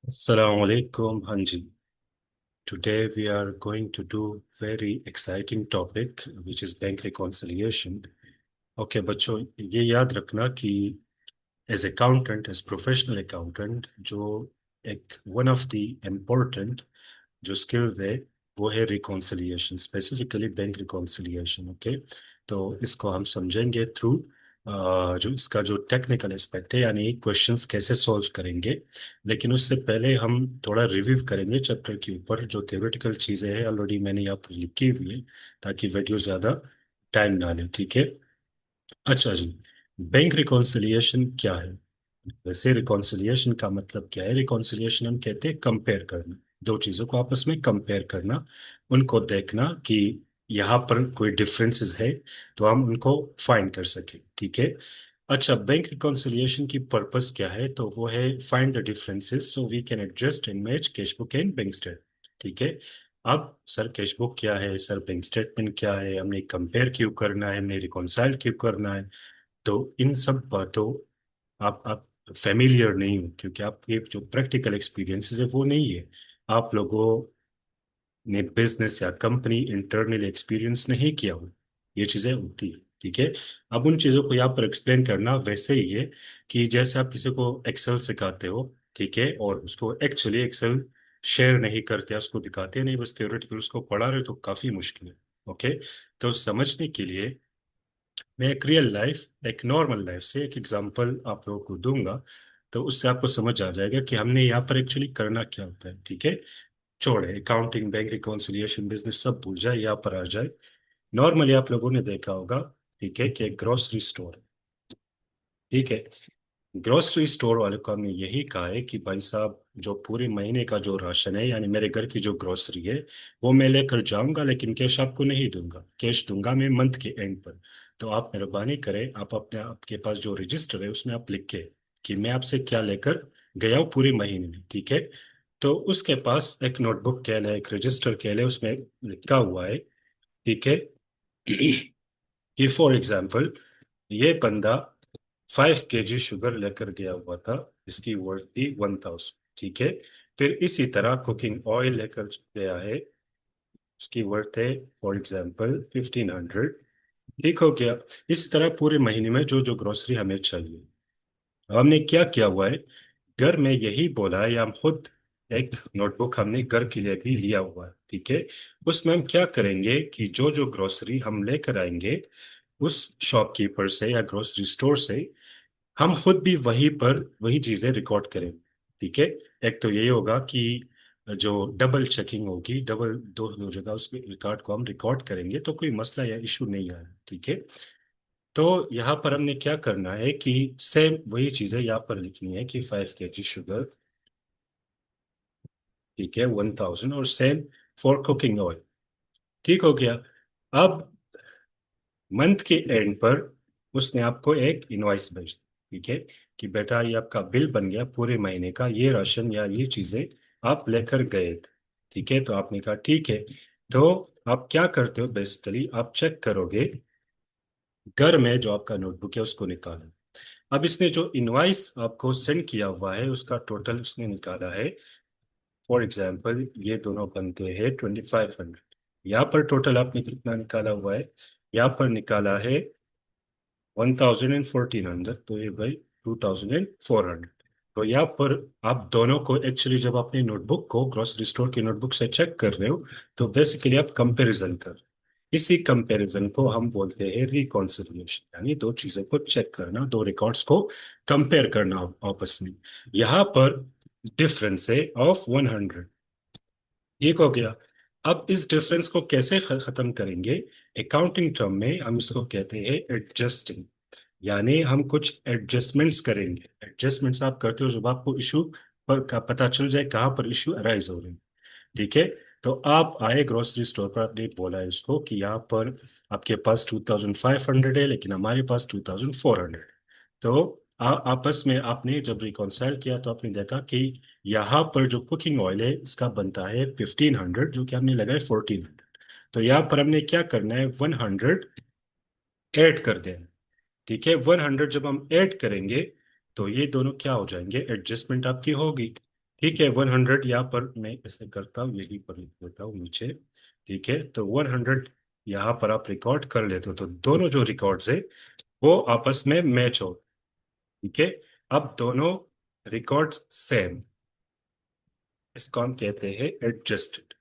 Assalamu alaikum, Hanji. Today we are going to do very exciting topic which is bank reconciliation. Okay, बच्चों ये याद रखना कि as accountant as professional accountant जो एक one of the important जो skills है वो है reconciliation, specifically bank reconciliation. Okay, तो इसको हम समझेंगे थ्रू जो इसका जो टेक्निकल एस्पेक्ट है, यानी क्वेश्चंस कैसे सॉल्व करेंगे। लेकिन उससे पहले हम थोड़ा रिव्यू करेंगे चैप्टर के ऊपर। जो थ्योरेटिकल चीज़ें हैं ऑलरेडी मैंने यहाँ पर लिखी हुई है ताकि वीडियो ज़्यादा टाइम ना ले। ठीक है, अच्छा जी। बैंक रिकॉन्सिलिएशन क्या है? वैसे रिकॉन्सिलिएशन का मतलब क्या है? रिकॉन्सिलिएशन हम कहते हैं कंपेयर करना, दो चीजों को आपस में कंपेयर करना, उनको देखना कि यहाँ पर कोई डिफरेंसेस है तो हम उनको फाइंड कर सके। ठीक है, अच्छा, बैंक रिकॉन्सिलिएशन की पर्पस क्या है? तो वो है find the differences so we can adjust and match cash book and bank statement. ठीक है, अब सर कैश बुक क्या है, सर बैंक स्टेटमेंट क्या है, हमने कंपेयर क्यों करना है, हमने रिकॉन्साइल क्यों करना है? तो इन सब बातों आप फेमिलियर नहीं हो, क्योंकि आपके जो प्रैक्टिकल एक्सपीरियंसेस है वो नहीं है। आप लोगों ने बिजनेस या कंपनी इंटरनल एक्सपीरियंस नहीं किया हो, ये चीजें होती है। ठीक है, अब उन चीजों को यहाँ पर एक्सप्लेन करना वैसे ही है कि जैसे आप किसी को एक्सेल सिखाते हो, ठीक है, और उसको एक्चुअली एक्सेल शेयर नहीं करते, उसको दिखाते नहीं, बस थ्योरेटिकल उसको पढ़ा रहे हो, तो काफी मुश्किल है। ओके, तो समझने के लिए मैं एक रियल लाइफ, एक नॉर्मल लाइफ से एक एग्जांपल आप लोगों को दूंगा, तो उससे आपको समझ आ जाएगा कि हमने यहाँ पर एक्चुअली करना क्या होता है। ठीक है, छोड़े अकाउंटिंग, बैंक रिकॉन्सिलिएशन, बिजनेस सब भूल जाए, यहाँ पर आ जाए। नॉर्मली आप लोगों ने देखा होगा, ठीक है, कि एक ग्रोसरी स्टोर है। ठीक है, ग्रोसरी स्टोर वाले को हमने यही कहा है कि भाई साहब जो पूरे महीने का जो राशन है, यानी मेरे घर की जो ग्रोसरी है, वो मैं लेकर जाऊंगा, लेकिन कैश आपको नहीं दूंगा, कैश दूंगा मैं मंथ के एंड पर। तो आप मेहरबानी करें, आप अपने आपके पास जो रजिस्टर है उसमें आप लिख के कि मैं आपसे क्या लेकर गया हूँ पूरे महीने में। ठीक है, तो उसके पास एक नोटबुक कह लें, एक रजिस्टर कह लें, उसमें लिखा हुआ है, ठीक है, कि फॉर एग्जाम्पल ये बंदा 5 kg शुगर लेकर गया हुआ था, इसकी वर्थ थी 1000। ठीक है, फिर इसी तरह कुकिंग ऑयल लेकर गया है, उसकी वर्थ है फॉर एग्जाम्पल 1500। ठीक हो गया। इसी तरह पूरे महीने में जो जो ग्रोसरी हमें चाहिए, हमने क्या किया हुआ है, घर में यही बोला है, या हम खुद एक नोटबुक हमने घर के लिए भी लिया हुआ है। ठीक है, उसमें हम क्या करेंगे कि जो जो ग्रोसरी हम लेकर आएंगे उस शॉपकीपर से या ग्रोसरी स्टोर से, हम खुद भी वहीं पर वही चीजें रिकॉर्ड करें। ठीक है, एक तो यही होगा कि जो डबल चेकिंग होगी, डबल दो दो जगह उस रिकॉर्ड को हम रिकॉर्ड करेंगे, तो कोई मसला या इशू नहीं आया। ठीक है, तो यहाँ पर हमने क्या करना है कि सेम वही चीजें यहाँ पर लिखनी है कि 5 kg शुगर, ठीक है, 1000, और सेम फॉर कुकिंग ऑयल। ठीक हो गया। अब मंथ के एंड पर उसने आपको एक इनवॉइस भेज दी, ठीक है, कि बेटा ये आपका बिल बन गया पूरे महीने का, ये राशन या ये चीजें आप लेकर गए थे। ठीक है, तो आपने कहा ठीक है। तो आप क्या करते हो, बेसिकली आप चेक करोगे, घर में जो आपका नोटबुक है उसको निकालो। अब इसने जो इनवॉइस आपको सेंड किया हुआ है उसका टोटल उसने निकाला है, फॉर एग्जाम्पल ये दोनों बनते हैं 2500। यहाँ पर टोटल आपने कितना निकाला हुआ है? यहाँ पर निकाला है 1400, तो ये भाई 2400। तो यहाँ पर आप दोनों को एक्चुअली जब अपनी नोटबुक को ग्रोसरी स्टोर की नोटबुक से चेक कर रहे हो, तो बेसिकली आप कंपैरिजन कर, इसी कंपैरिजन को हम बोलते हैं रिकॉन्सिलिएशन, यानी दो चीजों को चेक करना, दो रिकॉर्ड्स को कंपेयर करना आपस में। यहाँ पर डिफरेंस है ऑफ 100। ठीक हो गया। अब इस डिफरेंस को कैसे खत्म करेंगे? अकाउंटिंग टर्म में हम इसको कहते हैं एडजस्टिंग, यानी हम कुछ एडजस्टमेंट्स करेंगे। एडजस्टमेंट्स आप करते हो जब आपको इशू पर का पता चल जाए कहाँ पर इशू अराइज हो रहे हैं। ठीक है, तो आप आए ग्रोसरी स्टोर पर, आपने बोला इसको कि यहाँ पर आपके पास 2500 है, लेकिन हमारे पास 2400। तो आपस में आपने जब रिकॉन्साइल किया तो आपने देखा कि यहाँ पर जो कुकिंग ऑयल है इसका बनता है 1500, जो कि हमने लगाया 1400। तो यहाँ पर हमने क्या करना है, 100 ऐड कर देना। ठीक है, 100 जब हम ऐड करेंगे तो ये दोनों क्या हो जाएंगे, एडजस्टमेंट आपकी होगी। ठीक है, 100 यहाँ पर मैं ऐसे करता हूँ, यही पर लिख देता हूँ नीचे। ठीक है, तो 100 यहाँ पर आप रिकॉर्ड कर लेते हो, तो दोनों जो रिकॉर्ड्स है वो आपस में मैच हो। ठीक है, अब दोनों रिकॉर्ड्स सेम, इसको हम कहते हैं एडजस्टेड।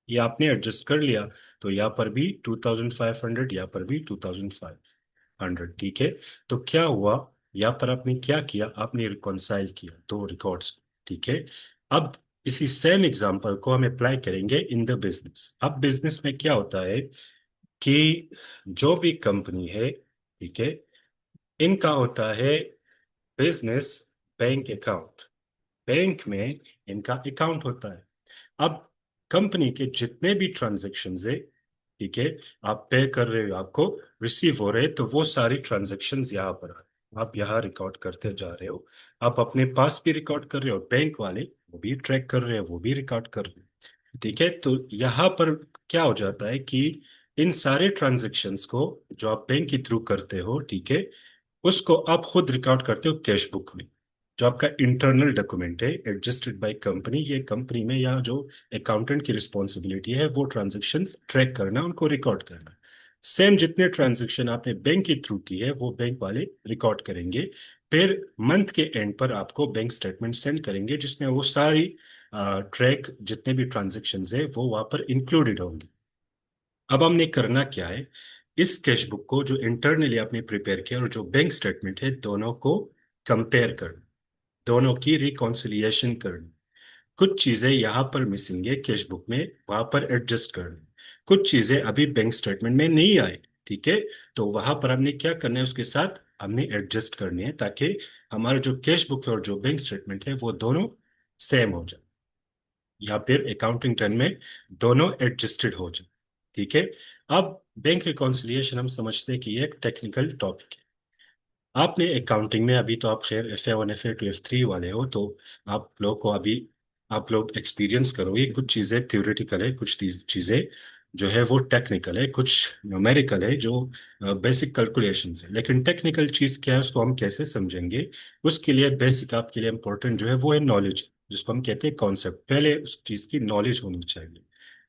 ये आपने एडजस्ट कर लिया, तो यहाँ पर भी 2500, यहाँ पर भी 2500। ठीक है, तो क्या हुआ, यहाँ पर आपने क्या किया, आपने रिकॉन्साइल किया दो रिकॉर्ड्स। ठीक है, अब इसी सेम एग्जांपल को हम अप्लाई करेंगे इन द बिजनेस। अब बिजनेस में क्या होता है कि जो भी कंपनी है, ठीक है, इनका होता है बिजनेस बैंक अकाउंट। बैंक में इनका अकाउंट होता है। अब कंपनी के जितने भी ट्रांजेक्शन्स है, ठीक है, आप पे कर रहे हो, आपको रिसीव हो रहे हैं, तो वो सारी ट्रांजेक्शन्स यहाँ पर आप यहाँ रिकॉर्ड करते जा रहे हो। आप अपने पास भी रिकॉर्ड कर रहे हो, बैंक वाले वो भी ट्रैक कर रहे हो, वो भी रिकॉर्ड कर रहे हो। ठीक है, तो यहाँ पर क्या हो जाता है कि इन सारे ट्रांजेक्शन्स को जो आप बैंक के थ्रू करते हो, ठीक है, उसको आप खुद रिकॉर्ड करते हो कैश बुक में। जो आपका इंटरनल डॉक्यूमेंट है एडजस्टेड बाय कंपनी, ये कंपनी में या जो अकाउंटेंट की रिस्पॉन्सिबिलिटी है वो ट्रांजेक्शन्स ट्रैक करना, उनको रिकॉर्ड करना। सेम जितने ट्रांजेक्शन आपने बैंक के थ्रू की है वो बैंक वाले रिकॉर्ड करेंगे। फिर मंथ के एंड पर आपको बैंक स्टेटमेंट सेंड करेंगे, जिसमें वो सारी ट्रैक जितने भी ट्रांजेक्शन्स है वो वहां पर इंक्लूडेड होंगे। अब हमने करना क्या है, इस कैश बुक को जो इंटरनली आपने प्रिपेयर किया और जो बैंक स्टेटमेंट है, दोनों को कंपेयर करना, दोनों की रिकॉन्सिलिएशन करनी। कुछ चीजें यहाँ पर मिसिंग है कैश बुक में, वहां पर एडजस्ट करनी। कुछ चीजें अभी बैंक स्टेटमेंट में नहीं आई, ठीक है, तो वहां पर हमने क्या करना है, उसके साथ हमने एडजस्ट करनी है, ताकि हमारा जो कैश बुक है और जो बैंक स्टेटमेंट है वो दोनों सेम हो जाए, या फिर अकाउंटिंग टर्म में दोनों एडजस्टेड हो जाए। ठीक है, अब बैंक रिकॉन्सिलिएशन हम समझते हैं कि ये एक टेक्निकल टॉपिक है। आपने अकाउंटिंग में अभी तो आप खैर FA1 FA2 F3 वाले हो, तो आप लोग को अभी आप लोग एक्सपीरियंस करोगे। कुछ चीज़ें थ्योरेटिकल है, कुछ चीज़ें जो है वो टेक्निकल है, कुछ न्यूमेरिकल है, जो बेसिक कैलकुलेशंस है। लेकिन टेक्निकल चीज़ क्या है उसको हम कैसे समझेंगे, उसके लिए बेसिक आपके लिए इंपॉर्टेंट जो है वो है नॉलेज, जिसको हम कहते हैं कॉन्सेप्ट। पहले उस चीज़ की नॉलेज होनी चाहिए।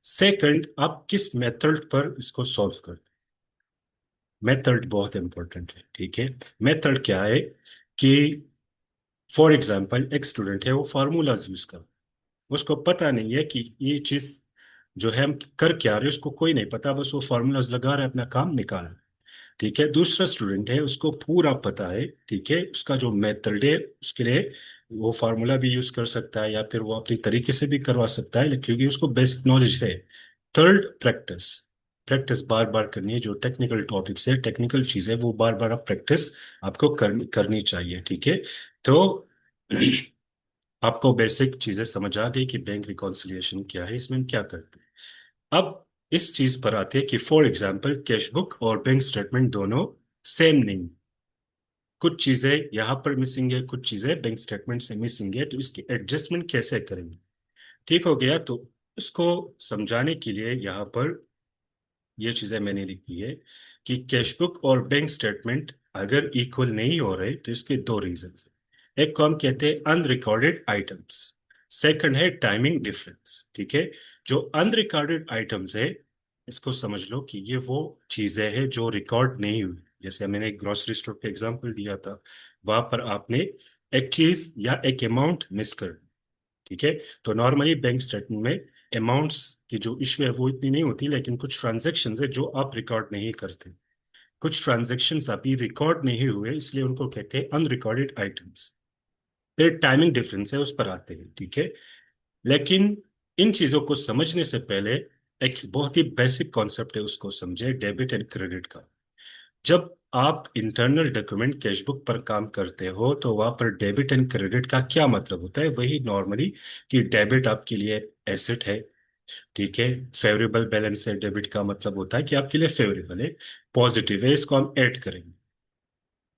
सेकंड, आप किस मेथड पर इसको सॉल्व करते हैं। मेथड बहुत इंपॉर्टेंट है। ठीक है, मेथड क्या है कि फॉर एग्जांपल एक स्टूडेंट है, वो फार्मूलाज यूज कर, उसको पता नहीं है कि ये चीज जो है हम कर क्या रहे हैं, उसको कोई नहीं पता, बस वो फार्मूलाज लगा रहा है, अपना काम निकाल रहा है। ठीक है, दूसरा स्टूडेंट है, उसको पूरा पता है, ठीक है, उसका जो मेथड है उसके लिए वो फार्मूला भी यूज कर सकता है, या फिर वो अपनी तरीके से भी करवा सकता है, क्योंकि उसको बेसिक नॉलेज है। Third, practice. प्रैक्टिस बार बार करनी है, जो टेक्निकल टॉपिक्स है, टेक्निकल चीजें, वो बार बार आप प्रैक्टिस आपको करनी चाहिए। ठीक है, तो आपको बेसिक चीजें समझ आ गई कि बैंक रिकॉन्सिलिएशन क्या है, इसमें हम क्या करते हैं। अब इस चीज पर आते हैं कि फॉर एग्जांपल कैश बुक और बैंक स्टेटमेंट दोनों सेम नहीं, कुछ चीजें यहाँ पर मिसिंग है, कुछ चीजें बैंक स्टेटमेंट से मिसिंग है, तो इसकी एडजस्टमेंट कैसे करेंगे। ठीक हो गया, तो इसको समझाने के लिए यहाँ पर ये चीजें मैंने लिखी है कि कैशबुक और बैंक स्टेटमेंट अगर इक्वल नहीं हो रहे, तो इसके दो रीजन है। एक को हम कहते हैं अनरिकॉर्डेड आइटम्स, सेकंड है टाइमिंग डिफरेंस। ठीक है, जो अनरिकॉर्डेड आइटम्स है, इसको समझ लो कि ये वो चीजें हैं जो रिकॉर्ड नहीं हुई। जैसे मैंने एक ग्रोसरी स्टोर का एग्जांपल दिया था, वहां पर आपने एक चीज या एक अमाउंट मिस कर, ठीक है, तो नॉर्मली बैंक स्टेटमेंट में अमाउंट्स की जो इशू है वो इतनी नहीं होती, लेकिन कुछ ट्रांजैक्शंस है जो आप रिकॉर्ड नहीं करते। कुछ ट्रांजैक्शंस अभी रिकॉर्ड नहीं हुए, इसलिए उनको कहते हैं अनरिकॉर्डेड आइटम्स। फिर टाइमिंग डिफरेंस है, उस पर आते हैं। ठीक है, लेकिन इन चीजों को समझने से पहले एक बहुत ही बेसिक कॉन्सेप्ट है, उसको समझे, डेबिट एंड क्रेडिट का। जब आप इंटरनल डॉक्यूमेंट कैशबुक पर काम करते हो, तो वहां पर डेबिट एंड क्रेडिट का क्या मतलब होता है, वही नॉर्मली कि डेबिट आपके लिए एसेट है, ठीक है, फेवरेबल बैलेंस है, डेबिट का मतलब होता है कि आपके लिए फेवरेबल है, पॉजिटिव है, इसको हम ऐड करेंगे।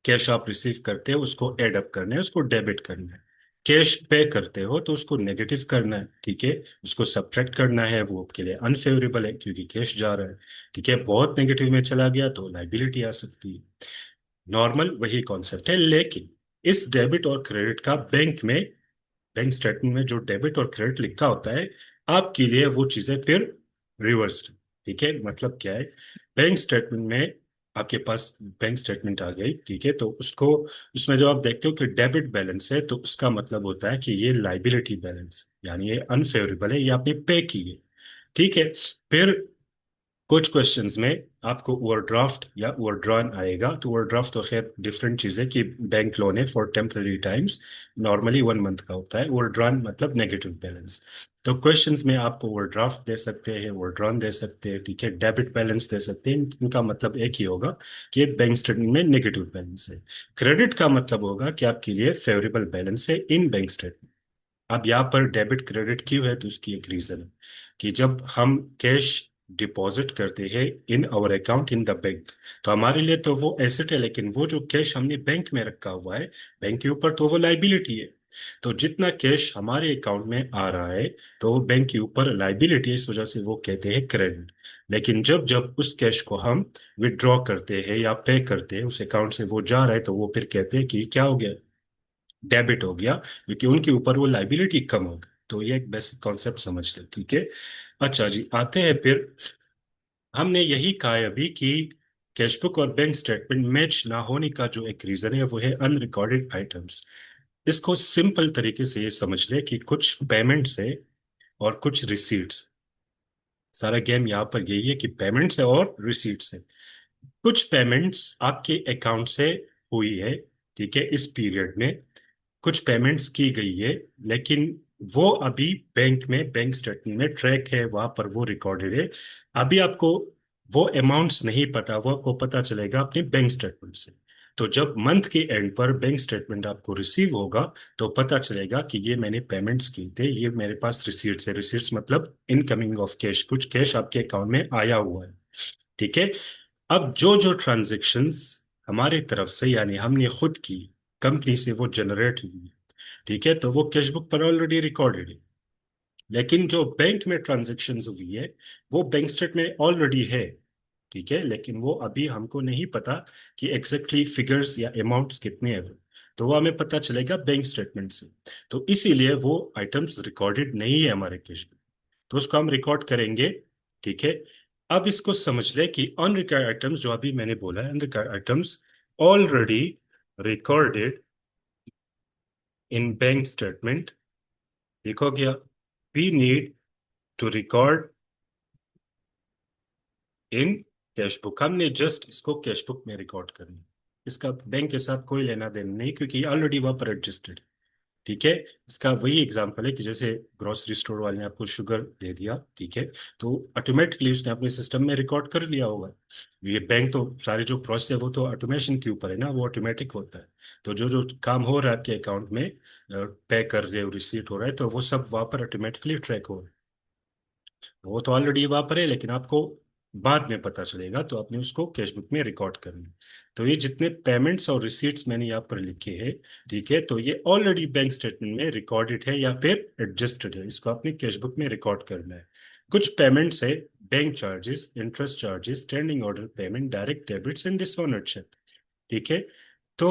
कैश आप रिसीव करते हो उसको एड अप करना है, उसको डेबिट करना है। कैश पे करते हो तो उसको नेगेटिव करना है, ठीक है, उसको सब्ट्रैक्ट करना है, वो आपके लिए अनफेवरेबल है क्योंकि कैश जा रहा है। ठीक है, बहुत नेगेटिव में चला गया तो लाइबिलिटी आ सकती है। नॉर्मल वही कॉन्सेप्ट है, लेकिन इस डेबिट और क्रेडिट का बैंक स्टेटमेंट में जो डेबिट और क्रेडिट लिखा होता है, आपके लिए वो चीजें फिर रिवर्स्ड। ठीक है, मतलब क्या है, बैंक स्टेटमेंट में आपके पास बैंक स्टेटमेंट आ गई, ठीक है, तो उसको, उसमें जब आप देखते हो कि डेबिट बैलेंस है, तो उसका मतलब होता है कि ये लाइबिलिटी बैलेंस, यानी ये अनफेवरेबल है, ये आपने पे की है। ठीक है, फिर कुछ क्वेश्चंस में आपको ओवरड्राफ्ट या ओवरड्रॉन आएगा। तो ओवरड्राफ्ट तो खैर डिफरेंट चीज है कि बैंक लोन है for temporary times, normally 1 month का होता है। ओवरड्रॉन मतलब नेगेटिव बैलेंस। तो क्वेश्चंस में आपको ओवरड्राफ्ट दे सकते हैं, ओवरड्रॉन दे सकते हैं, ठीक है, डेबिट बैलेंस दे सकते हैं। इनका मतलब एक ही होगा कि बैंक स्टेटमेंट में नेगेटिव बैलेंस है। क्रेडिट का मतलब होगा कि आपके लिए फेवरेबल बैलेंस है इन बैंक स्टेटमेंट। अब यहाँ पर डेबिट क्रेडिट क्यों है, तो उसकी एक रीजन है कि जब हम कैश डिपॉजिट करते हैं in our account in the bank, तो हमारे लिए तो वो एसेट है, लेकिन वो जो कैश हमने बैंक में रखा हुआ है, बैंक के ऊपर, तो वो लाइबिलिटी है। तो जितना कैश हमारे अकाउंट में आ रहा है, तो वो बैंक के ऊपर लाइबिलिटी है, इस वजह से वो कहते हैं क्रेडिट। लेकिन जब जब उस कैश को हम विड्रॉ करते हैं या पे करते हैं, उस अकाउंट से वो जा रहा है, तो वो फिर कहते हैं कि क्या हो गया, डेबिट हो गया, क्योंकि उनके ऊपर वो लाइबिलिटी कम हो गई। तो ये एक बेसिक कॉन्सेप्ट समझ ले, ठीक है। अच्छा जी, आते हैं फिर, हमने यही कहा है अभी कि कैशबुक और बैंक स्टेटमेंट मैच ना होने का जो एक रीजन है, वो है अनरिकॉर्डेड आइटम्स। इसको सिंपल तरीके से ये समझ ले कि कुछ पेमेंट्स है और कुछ रिसीट्स। सारा गेम यहाँ पर यही है कि पेमेंट्स है और रिसीट्स है। कुछ पेमेंट्स आपके अकाउंट से हुई है, ठीक है, इस पीरियड में कुछ पेमेंट्स की गई है, लेकिन वो अभी बैंक में, बैंक स्टेटमेंट में ट्रैक है, वहां पर वो रिकॉर्डेड है। अभी आपको वो अमाउंट्स नहीं पता, वो आपको पता चलेगा अपने बैंक स्टेटमेंट से। तो जब मंथ के एंड पर बैंक स्टेटमेंट आपको रिसीव होगा, तो पता चलेगा कि ये मैंने पेमेंट्स किए थे, ये मेरे पास रिसीट्स है। रिसीट्स मतलब इनकमिंग ऑफ कैश, कुछ कैश आपके अकाउंट में आया हुआ है, ठीक है। अब जो जो ट्रांजेक्शन्स हमारी तरफ से, यानी हमने खुद की, कंपनी से वो जनरेट हुई, ठीक है, तो वो कैश बुक पर ऑलरेडी रिकॉर्डेड है। लेकिन जो बैंक में ट्रांजेक्शन्स हुई है, वो बैंक स्टेटमेंट में ऑलरेडी है, ठीक है, लेकिन वो अभी हमको नहीं पता कि एग्जैक्टली फिगर्स या अमाउंट्स कितने हैं। तो वो हमें पता चलेगा बैंक स्टेटमेंट से। तो इसीलिए वो आइटम्स रिकॉर्डेड नहीं है हमारे कैश में, तो उसको हम रिकॉर्ड करेंगे, ठीक है। अब इसको समझ ले कि अनरिकॉर्ड आइटम्स, जो अभी मैंने बोला है, unrecorded items already recorded in bank statement, देखो गया, we need to record in cash book. हमने जस्ट इसको कैश बुक में रिकॉर्ड करना है। इसका बैंक के साथ कोई लेना देना नहीं, क्योंकि ऑलरेडी वहां पर एडजस्टेड, ठीक है। इसका वही एग्जांपल है कि जैसे ग्रोसरी स्टोर वाले ने आपको शुगर दे दिया, ठीक है, तो ऑटोमेटिकली उसने अपने सिस्टम में रिकॉर्ड कर लिया होगा। ये बैंक तो सारे जो प्रोसेस है वो तो ऑटोमेशन के ऊपर है ना, वो ऑटोमेटिक होता है। तो जो जो काम हो रहा है आपके अकाउंट में, पे कर रहे हो, रिसीट हो रहा है, तो वो सब वहां पर ऑटोमेटिकली ट्रैक हो रहा है। वो तो ऑलरेडी वहां पर है, लेकिन आपको बाद में पता चलेगा, तो आपने उसको कैशबुक में रिकॉर्ड करना है। तो ये जितने पेमेंट्स और रिसीट्स मैंने यहाँ पर लिखे हैं, ठीक है, तो ये ऑलरेडी बैंक स्टेटमेंट में रिकॉर्डेड है या फिर एडजस्टेड है, इसको आपने कैशबुक में रिकॉर्ड करना है। कुछ पेमेंट्स है, bank charges, interest charges, standing order payment, direct debits and dishonoured cheque, ठीक है। तो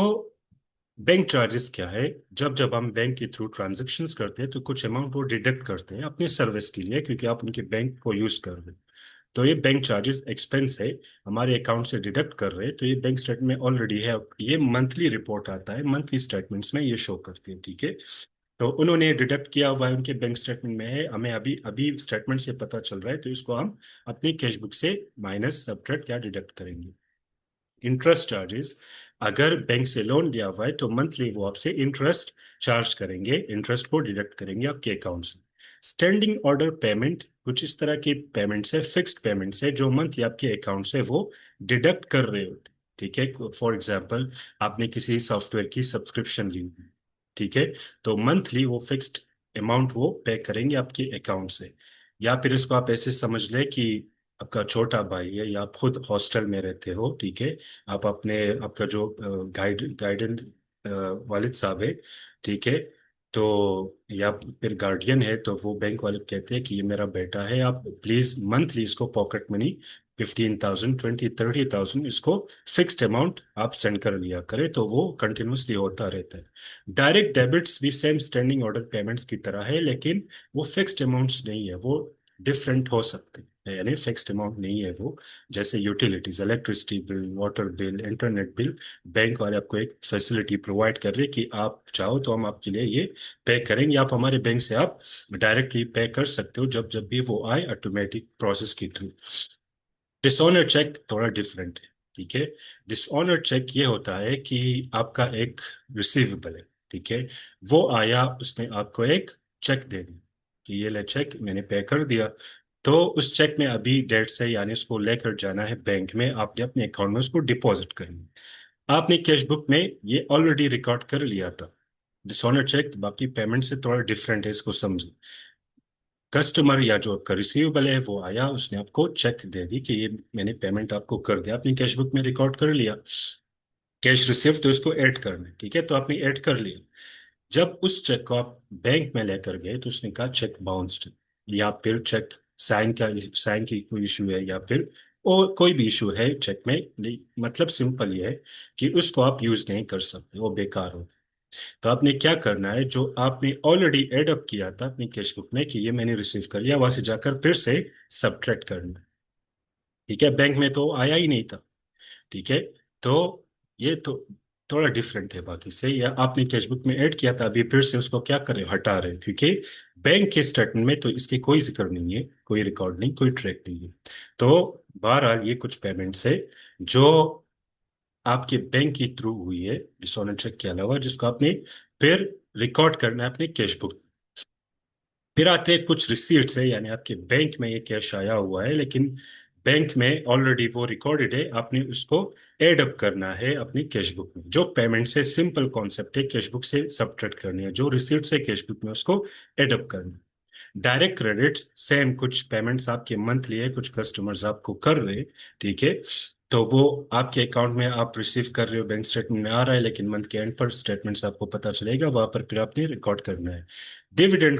बैंक चार्जेस क्या है, जब जब हम बैंक के थ्रू ट्रांजेक्शन्स करते हैं, तो कुछ अमाउंट वो डिडक्ट करते हैं अपनी सर्विस के लिए, क्योंकि आप उनके बैंक को यूज कर रहे हैं। तो ये बैंक चार्जेस एक्सपेंस है, हमारे अकाउंट से डिडक्ट कर रहे हैं, तो ये बैंक स्टेटमेंट में ऑलरेडी है। ये मंथली रिपोर्ट आता है, मंथली स्टेटमेंट्स में ये शो करती है, ठीक है। तो उन्होंने डिडक्ट किया हुआ है, उनके बैंक स्टेटमेंट में है, हमें अभी अभी स्टेटमेंट से पता चल रहा है, तो इसको हम अपनी कैशबुक से माइनस, सब्ट्रैक्ट या डिडक्ट करेंगे। इंटरेस्ट चार्जेस, अगर बैंक से लोन लिया हुआ है, तो मंथली वो आपसे इंटरेस्ट चार्ज करेंगे, इंटरेस्ट को डिडक्ट करेंगे आपके अकाउंट से। स्टैंडिंग ऑर्डर पेमेंट, कुछ इस तरह की पेमेंट्स है, फिक्स्ड पेमेंट्स है, जो मंथली आपके अकाउंट से वो डिडक्ट कर रहे होते, ठीक है। फॉर एग्जांपल, आपने किसी सॉफ्टवेयर की सब्सक्रिप्शन ली, ठीक है, तो मंथली वो फिक्स्ड अमाउंट वो पे करेंगे आपके अकाउंट से। या फिर इसको आप ऐसे समझ लें कि आपका छोटा भाई है, या आप खुद हॉस्टल में रहते हो, ठीक है, आप अपने, आपका जो गाइडेंस वालिद साहब है, ठीक है, तो या फिर गार्डियन है, तो वो बैंक वाले कहते हैं कि ये मेरा बेटा है, आप प्लीज मंथली इसको पॉकेट मनी 15,000, 20, 30,000, इसको फिक्स्ड अमाउंट आप सेंड कर लिया करें तो वो कंटिन्यूसली होता रहता है। डायरेक्ट डेबिट्स भी सेम स्टैंडिंग ऑर्डर पेमेंट्स की तरह है, लेकिन वो फिक्स्ड अमाउंट्स नहीं है, वो डिफरेंट हो सकते हैं, यानी फिक्स्ड अमाउंट नहीं है वो। जैसे utilities, electricity bill, water bill, internet bill, bank वाले आपको एक फैसिलिटी प्रोवाइड कर रहे हैं कि आप चाहो तो हम आपके लिए ये पे करेंगे, आप हमारे बैंक से आप डायरेक्टली पे कर सकते हो जब जब भी वो आए ऑटोमेटिक प्रोसेस के थ्रू। डिसऑनर चेक थोड़ा डिफरेंट है, ठीक है। डिसऑनर चेक ये होता है कि आपका एक रिसीवेबल है, ठीक है, वो आया, उसने आपको एक चेक दे दी कि ये ले चेक, मैंने पे कर दिया। तो उस चेक में अभी डेट से, यानी उसको लेकर जाना है बैंक में, आपने अपने अकाउंट में उसको डिपॉजिट करनी। आपने कैश बुक में ये ऑलरेडी रिकॉर्ड कर लिया था। डिसऑनर चेक बाकी पेमेंट से थोड़ा डिफरेंट है, इसको समझो। कस्टमर या जो आपका रिसीवेबल है वो आया, उसने आपको चेक दे दी कि ये मैंने पेमेंट आपको कर दिया, आपने कैश बुक में रिकॉर्ड कर लिया। कैश रिसीव तो इसको ऐड करना है, ठीक है, तो आपने ऐड कर लिया। जब उस चेक को आप बैंक में लेकर गए तो उसने कहा चेक बाउंस्ड, या फिर चेक साइन की कोई इशू है, या फिर और कोई भी इशू है चेक में, मतलब सिंपल ये है कि उसको आप यूज नहीं कर सकते, वो बेकार हो। तो आपने क्या करना है, जो आपने ऑलरेडी एड अप किया था अपनी कैश बुक में कि ये मैंने रिसीव कर लिया, वहां से जाकर फिर से सब्ट्रैक्ट करना है, ठीक है। बैंक में तो आया ही नहीं था, ठीक है। तो ये तो थोड़ा डिफरेंट है बाकी से, या आपने कैश बुक में ऐड किया था, अभी फिर से उसको क्या कर रहे हो, हटा रहे हो, क्योंकि बैंक के स्टेटमेंट में तो इसकी कोई जिक्र नहीं है, कोई रिकॉर्ड नहीं, कोई ट्रैक नहीं है। तो बहरहाल ये कुछ पेमेंट्स है जो आपके बैंक के थ्रू हुई है डिसऑनर चेक के अलावा, जिसको आपने फिर रिकॉर्ड करना है अपने कैश बुक। फिर आते हैं कुछ रिसीट्स है, यानी आपके बैंक में ये कैश आया हुआ है, लेकिन बैंक में ऑलरेडी वो रिकॉर्डेड है, आपने उसको एड अप करना है अपनी कैश बुक में। जो पेमेंट से सिंपल कॉन्सेप्ट है, कैश बुक से सब्ट्रैक्ट करनी है, जो रिसीट्स है कैश बुक में उसको एड अप करना है। डायरेक्ट क्रेडिट सेम, कुछ पेमेंट्स आपके मंथली है, कुछ कस्टमर्स आपको कर रहे हैं, ठीक है, तो वो आपके अकाउंट में आप रिसीव कर रहे हो, बैंक स्टेटमेंट में आ रहा है, लेकिन मंथ के एंड पर स्टेटमेंट्स आपको पता चलेगा, वहां पर फिर आपने रिकॉर्ड करना है। Dividend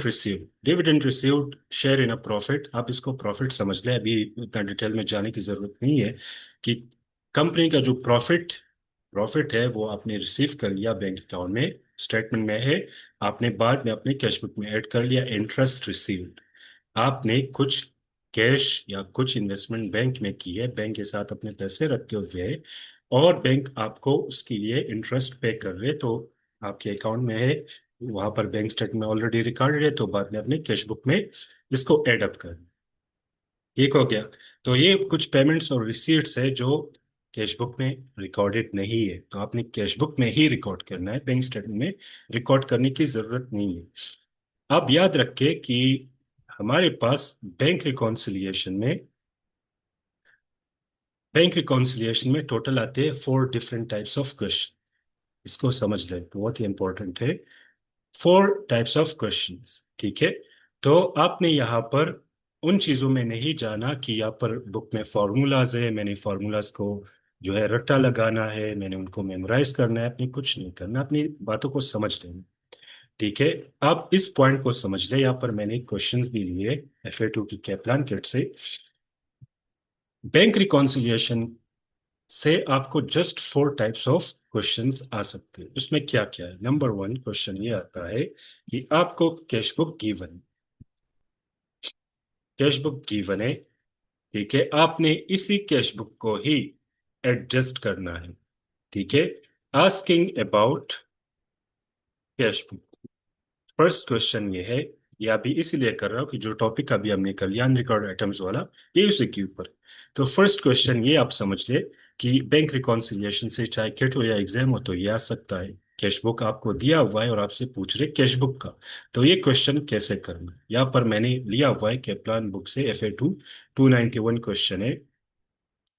received share in a profit, आप इसको प्रॉफिट समझ लें, अभी उतना डिटेल में जाने की जरूरत नहीं है। कि कंपनी का जो प्रॉफिट प्रॉफिट है वो आपने रिसीव कर लिया बैंक अकाउंट में, स्टेटमेंट में है, आपने बाद में अपने कैश बुक में ऐड कर लिया। इंटरेस्ट रिसीव्ड, आपने कुछ कैश या कुछ इन्वेस्टमेंट बैंक में की है, बैंक के साथ अपने पैसे रखे हुए हैं, और बैंक आपको उसके लिए इंटरेस्ट पे कर रहे, तो आपके अकाउंट में है, वहां पर बैंक स्टेटमेंट ऑलरेडी रिकॉर्डेड है, तो बाद में अपने कैश बुक में इसको ऐड अप कर। ठीक हो गया। तो ये कुछ पेमेंट्स और रिसीट्स है जो कैश बुक में रिकॉर्डेड नहीं है, तो आपने कैश बुक में ही रिकॉर्ड करना है, बैंक स्टेटमेंट में रिकॉर्ड करने की जरूरत नहीं है। आप याद रखें कि हमारे पास बैंक रिकॉन्सिलिएशन में टोटल आते हैं 4 डिफरेंट टाइप्स ऑफ क्वेश्चन। इसको समझ लें, बहुत ही इंपॉर्टेंट है। 4 टाइप्स ऑफ क्वेश्चंस, ठीक है। तो आपने यहाँ पर उन चीजों में नहीं जाना कि यहाँ पर बुक में फॉर्मूलाज है, मैंने फॉर्मूलाज को जो है रट्टा लगाना है, मैंने उनको मेमोराइज करना है, अपनी कुछ नहीं करना, अपनी बातों को समझ लेना, ठीक है। आप इस पॉइंट को समझ ले, यहाँ पर मैंने क्वेश्चंस भी लिए FA2 की कैपलान किट से। बैंक रिकॉन्सिलिएशन से आपको जस्ट 4 टाइप्स ऑफ क्वेश्चंस आ सकते हैं। उसमें क्या क्या है, नंबर 1 क्वेश्चन ये आता है कि आपको कैश बुक गिवन है, ठीक है, आपने इसी कैश बुक को ही एडजस्ट करना है, ठीक है। Asking about cash book, first question ये है। ये अभी इसीलिए कर रहा हूँ कि जो टॉपिक अभी हमने कर लिया अनरिकॉर्ड आइटम्स वाला, ये उसी के ऊपर। तो फर्स्ट क्वेश्चन ये आप समझ ले कि बैंक रिकॉन्सिलिएशन से चाहे किट हो या एग्जाम हो तो ये आ सकता है। कैश बुक आपको दिया हुआ है और आपसे पूछ रहे कैश बुक का, तो ये क्वेश्चन कैसे करना है, यहाँ पर मैंने लिया हुआ है कैप्लान बुक से FA2 291 क्वेश्चन है,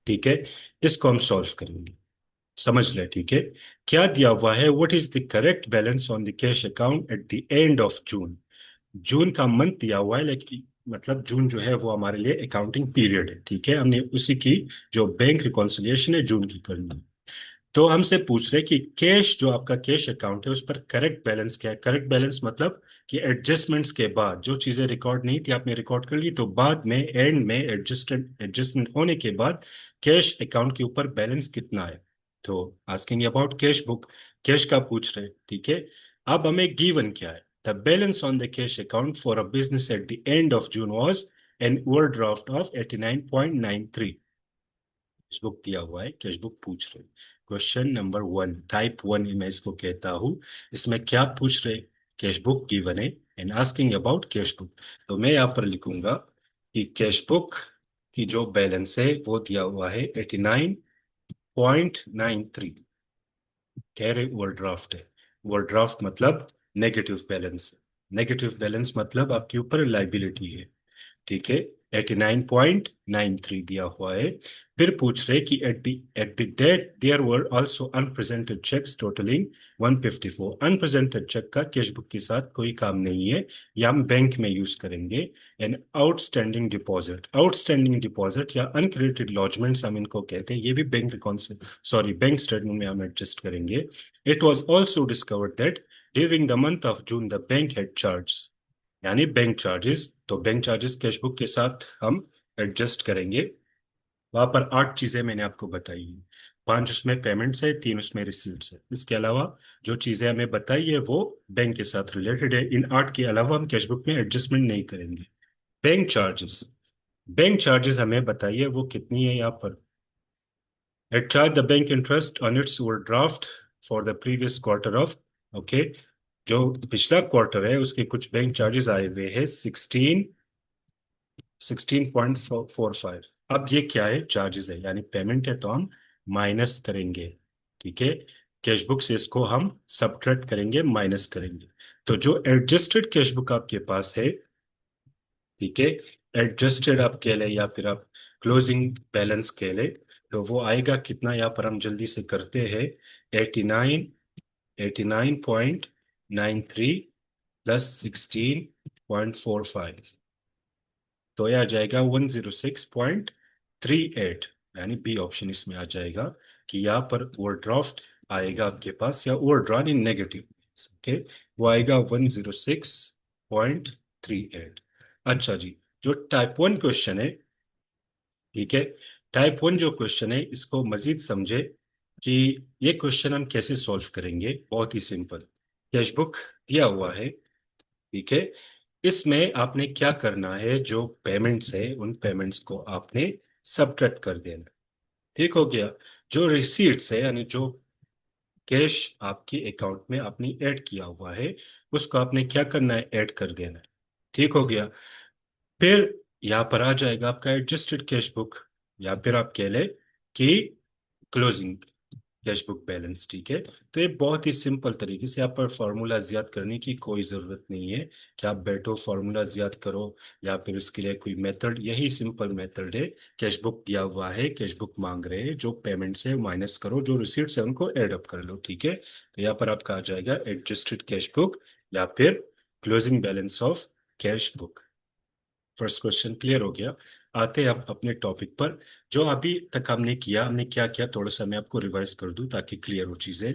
ठीक है। इसको हम सॉल्व करेंगे, समझ ले, ठीक है। क्या दिया हुआ है, what is the correct balance on the cash account at the end of June. जून का मंथ दिया हुआ है, लेकिन मतलब जून जो है वो हमारे लिए अकाउंटिंग पीरियड है, ठीक है, हमने उसी की जो बैंक रिकॉन्सिलिएशन है जून की करनी है। तो हमसे पूछ रहे कि कैश, जो आपका कैश अकाउंट है, उस पर करेक्ट बैलेंस क्या है। करेक्ट बैलेंस मतलब कि एडजस्टमेंट्स के बाद जो चीजें रिकॉर्ड नहीं थी आपने रिकॉर्ड कर ली, तो बाद में एंड में एडजस्टमेंट होने के बाद कैश अकाउंट के ऊपर बैलेंस कितना है। तो asking about cash book, cash का पूछ रहे, ठीक है। अब हमें गिवन क्या है, the balance on the cash account for a business at the end of June was an overdraft of 89.93। Cash book दिया हुआ है, कैश बुक पूछ रहे। क्वेश्चन नंबर 1, टाइप 1 मैं इसको कहता हूँ। इसमें क्या पूछ रहे, कैश बुक गिवन है and asking about cash book. तो मैं यहाँ पर लिखूंगा कि कैश बुक की जो बैलेंस है वो दिया हुआ है 89.93। कह रहे ओवरड्राफ्ट है। ओवरड्राफ्ट मतलब नेगेटिव बैलेंस। नेगेटिव बैलेंस मतलब आपके ऊपर लाइबिलिटी है, ठीक है। 89.93 दिया हुआ है। फिर पूछ रहे कि at the date there were also unpresented cheques totalling 154। Unpresented cheque का कैश बुक के साथ कोई काम नहीं है, या हम बैंक में यूज करेंगे। An outstanding deposit, outstanding deposit या अनक्रेडिटेड लॉजमेंट्स हम इनको कहते हैं, ये भी बैंक अकाउंट से, सॉरी, बैंक स्टेटमेंट में हम एडजस्ट करेंगे। It was also discovered that during the month of June the bank had charge, यानी बैंक चार्जेस। तो बैंक चार्जेस कैश बुक के साथ हम एडजस्ट करेंगे। वहां पर 8 चीजें मैंने आपको बताई हैं। 5 उसमें पेमेंट्स है, 3 उसमें रिसीट्स है। इसके अलावा जो चीजें हमें बताई है वो बैंक के साथ रिलेटेड है। इन 8 के अलावा हम कैश बुक में एडजस्टमेंट नहीं करेंगे। बैंक चार्जेस, बैंक चार्जेस हमें बताइए वो कितनी है यहाँ पर। It charged the bank interest on its overdraft for the previous quarter of, okay, जो पिछला क्वार्टर है उसके कुछ बैंक चार्जेस आए हुए हैं 16.45। अब ये क्या है, चार्जेस है, यानी पेमेंट है, तो हम माइनस करेंगे, ठीक है। कैश बुक से इसको हम सब्ट्रैक्ट करेंगे, माइनस करेंगे। तो जो एडजस्टेड कैश बुक आपके पास है, ठीक है, एडजस्टेड आप कह ले या फिर आप क्लोजिंग बैलेंस कह ले, तो वो आएगा कितना, यहाँ पर हम जल्दी से करते हैं। 89.93 प्लस 16.45, तो यह आ जाएगा 106.38, यानी बी ऑप्शन इसमें आ जाएगा कि यहाँ पर ओवरड्राफ्ट आएगा आपके पास, या ओवरड्रॉन इन नेगेटिव, ओके, वो आएगा 106.38। अच्छा जी, जो टाइप 1 क्वेश्चन है, ठीक है, टाइप 1 जो क्वेश्चन है इसको मजीद समझे कि ये क्वेश्चन हम कैसे सॉल्व करेंगे। बहुत ही सिंपल, कैश बुक दिया हुआ है, ठीक है। इसमें आपने क्या करना है, जो पेमेंट्स है उन पेमेंट्स को आपने सब्ट्रैक्ट कर देना, ठीक हो गया। जो रिसीट्स है, यानी जो कैश आपके अकाउंट में आपने ऐड किया हुआ है, उसको आपने क्या करना है, ऐड कर देना है, ठीक हो गया। फिर यहाँ पर आ जाएगा आपका एडजस्टेड कैश बुक, या फिर आप कह ले कि क्लोजिंग कैश बुक बैलेंस, ठीक है। तो ये बहुत ही सिंपल तरीके से, आप पर फॉर्मूलाज याद करने की कोई ज़रूरत नहीं है कि आप बैठो फॉर्मूलाज याद करो, या फिर उसके लिए कोई मेथड। यही सिंपल मेथड है। कैश बुक दिया हुआ है, कैश बुक मांग रहे हैं, जो पेमेंट्स है माइनस करो, जो रिसीट्स है उनको एड अप कर लो, ठीक है। तो यहाँ पर आपका आ जाएगा एडजस्टेड कैश बुक या फिर closing balance of cash book. First question clear हो गया। आते हैं आप अपने टॉपिक पर। जो अभी तक हमने किया, हमने क्या किया, थोड़ा सा मैं आपको रिवाइज कर दूं ताकि क्लियर हो चीजें।